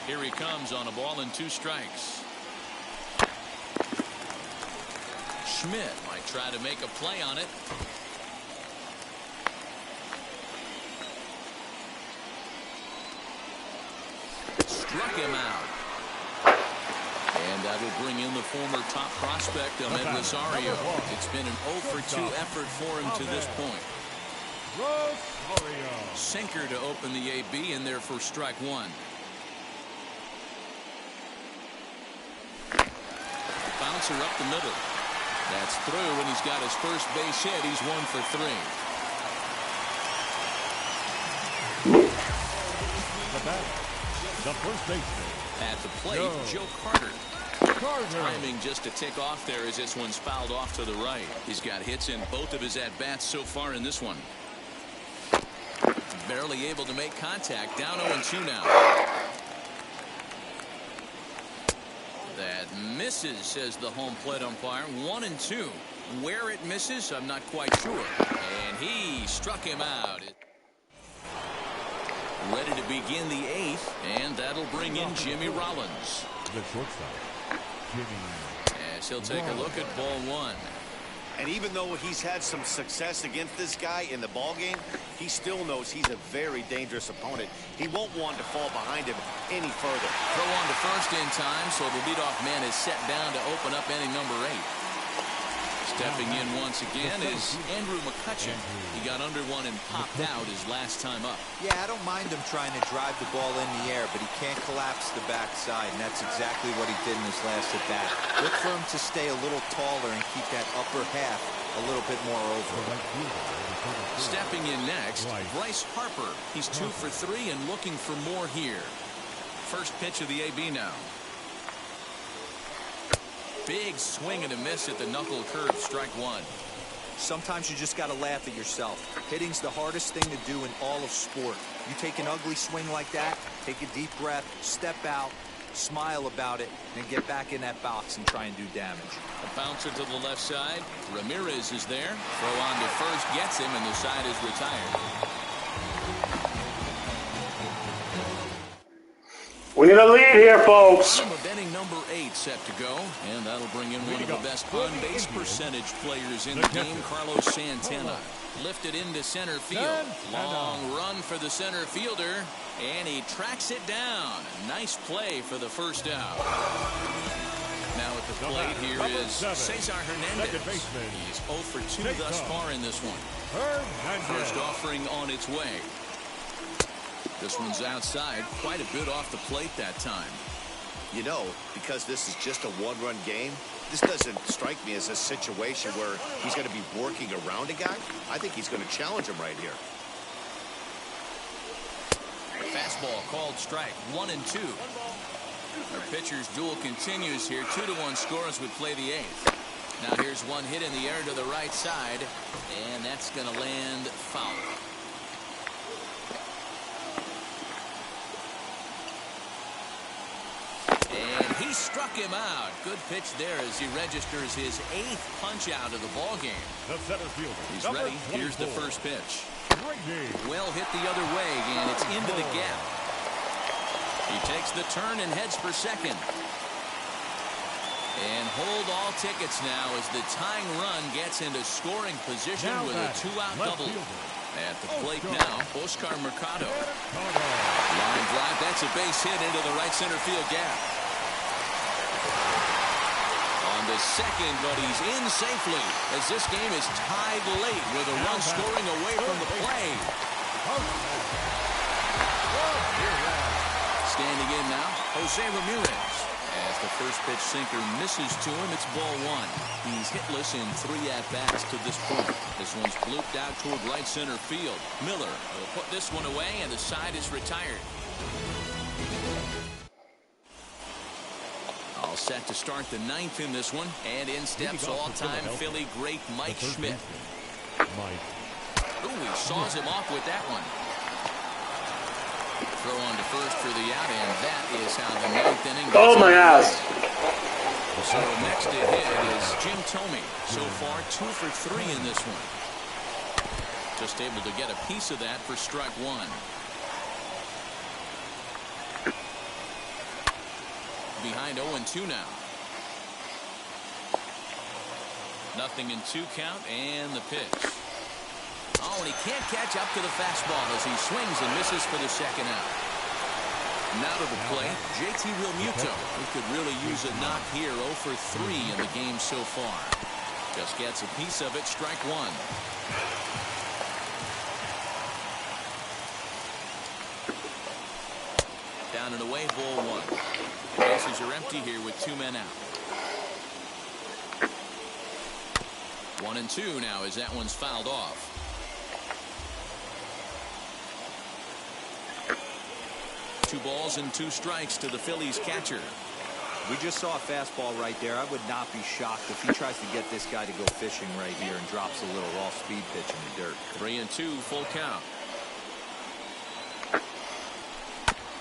Speaker 2: Here he comes on a ball and 2 strikes. Schmidt might try to make a play on it. Struck him out. And that will bring in the former top prospect, Ahmed Rosario. It's been an 0 for 2 effort for him to this point. Sinker to open the AB in there for strike 1. Bouncer up the middle. That's through, and he's got his first base hit. He's 1 for 3.
Speaker 3: The first baseman.
Speaker 2: At the plate, Joe Carter. Timing just to tick off there as this one's fouled off to the right. He's got hits in both of his at-bats so far in this one. Barely able to make contact. Down 0-2 now. That misses, says the home plate umpire. 1-2. Where it misses, I'm not quite sure. And he struck him out. Ready to begin the 8th, and that'll bring in Jimmy Rollins.
Speaker 3: The shortstop, Jimmy.
Speaker 2: As he'll take a look at ball 1.
Speaker 5: And even though he's had some success against this guy in the ballgame, he still knows he's a very dangerous opponent. He won't want to fall behind him any further.
Speaker 2: Throw on to first in time, so the leadoff man is set down to open up inning number 8. Stepping in once again is Andrew McCutcheon. He got under one and popped out his last time up.
Speaker 4: Yeah, I don't mind him trying to drive the ball in the air, but he can't collapse the backside, and that's exactly what he did in his last at bat. Look for him to stay a little taller and keep that upper half a little bit more over.
Speaker 2: Stepping in next, Bryce Harper. He's 2 for 3 and looking for more here. First pitch of the AB now. Big swing and a miss at the knuckle curve, strike 1.
Speaker 4: Sometimes you just got to laugh at yourself. Hitting's the hardest thing to do in all of sport. You take an ugly swing like that, take a deep breath, step out, smile about it, and get back in that box and try and do damage.
Speaker 2: A bouncer to the left side. Ramirez is there. Throw on to first, gets him, and the side is retired.
Speaker 7: We need a lead here, folks.
Speaker 2: Bottom of inning number 8 set to go, and that'll bring in one of the best on-base percentage players in the game, Carlos Santana. Lifted into center field. Long run for the center fielder, and he tracks it down. Nice play for the first out. Now at the plate here is Cesar Hernandez. He's 0 for 2 thus far in this one. First offering on its way. This one's outside, quite a bit off the plate that time.
Speaker 5: You know, because this is just a one-run game, this doesn't strike me as a situation where he's going to be working around a guy. I think he's going to challenge him right here.
Speaker 2: Fastball called strike, 1-2. Our pitcher's duel continues here. 2-1 score as we play the 8th. Now here's one hit in the air to the right side, and that's going to land foul. And he struck him out. Good pitch there as he registers his 8th punch out of the ball game.
Speaker 3: The center fielder.
Speaker 2: He's ready. Here's the first pitch. Well hit the other way, and it's into the gap. He takes the turn and heads for second. And hold all tickets now as the tying run gets into scoring position with a two-out double. At the plate now, Oscar Mercado. Line drive, that's a base hit into the right center field gap. On the second, but he's in safely as this game is tied late with a run scoring away from the play. Standing in now, Jose Ramirez. As the first pitch sinker misses to him, it's ball one. He's hitless in 3 at-bats to this point. This one's blooped out toward right center field. Miller will put this one away, and the side is retired. All set to start the 9th in this one, and in steps all-time Philly great Mike Schmidt. Ooh, he saws him off with that one. Throw on to first for the out, and that is how the 9th inning.
Speaker 7: Oh my ass!
Speaker 2: So next to hit is Jim Thome. So far 2 for 3 in this one. Just able to get a piece of that for strike one. Behind 0-2 now. Nothing in 2 count, and the pitch. Oh, and he can't catch up to the fastball as he swings and misses for the second out. Now to the plate, JT Realmuto, who could really use a knock here. 0 for 3 in the game so far. Just gets a piece of it, strike one. Down and away, ball one. The bases are empty here with 2 men out. 1-2 now as that one's fouled off. 2 balls and 2 strikes to the Phillies catcher.
Speaker 4: We just saw a fastball right there. I would not be shocked if he tries to get this guy to go fishing right here and drops a little off-speed pitch in the dirt.
Speaker 2: 3-2, full count.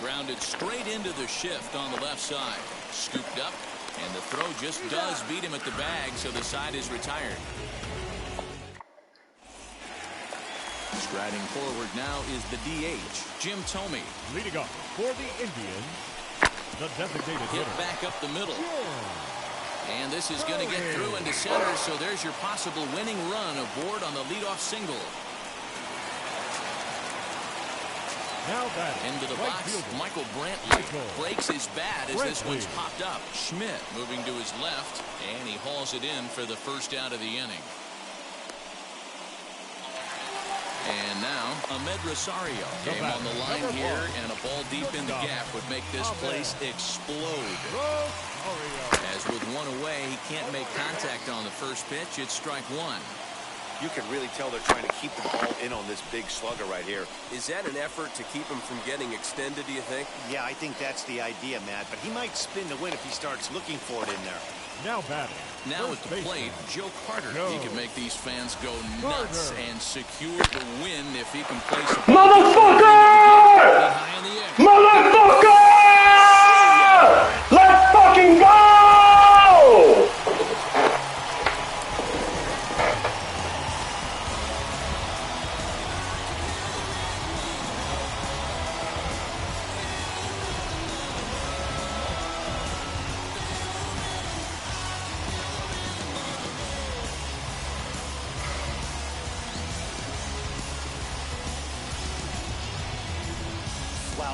Speaker 2: Grounded straight into the shift on the left side. Scooped up, and the throw just does beat him at the bag, so the side is retired. Striding forward now is the DH, Jim Thome.
Speaker 3: Leading up for the Indians, the designated
Speaker 2: hit
Speaker 3: hitter.
Speaker 2: back up the middle. And this is going to get through into center, so there's your possible winning run aboard on the leadoff single.
Speaker 3: Now that
Speaker 2: into the
Speaker 3: right
Speaker 2: box,
Speaker 3: fielder,
Speaker 2: Michael Brantley breaks his bat as this one's popped up. Schmidt moving to his left, and he hauls it in for the first out of the inning. And now, Ahmed Rosario. Game on the line here, and a ball deep in the gap would make this place explode. As with one away, he can't make contact on the first pitch. It's strike one.
Speaker 5: You can really tell they're trying to keep the ball in on this big slugger right here.
Speaker 6: Is that an effort to keep him from getting extended, do you think?
Speaker 5: Yeah, I think that's the idea, Matt. But he might spin to win if he starts looking for it in there.
Speaker 3: Now batting.
Speaker 2: Now at the plate, Joe Carter. He can make these fans go nuts and secure the win if he can place a
Speaker 7: Motherfucker! Motherfucker! Let's fucking go!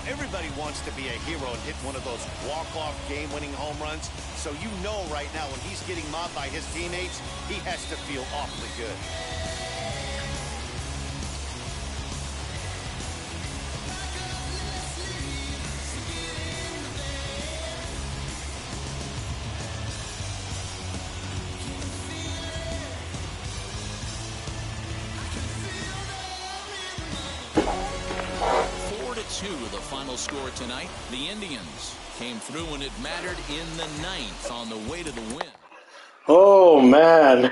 Speaker 5: Everybody wants to be a hero and hit one of those walk-off game-winning home runs. So you know right now when he's getting mobbed by his teammates, he has to feel awfully good.
Speaker 2: The final score tonight, the Indians came through when it mattered in the 9th on the way to the win.
Speaker 7: Oh, man.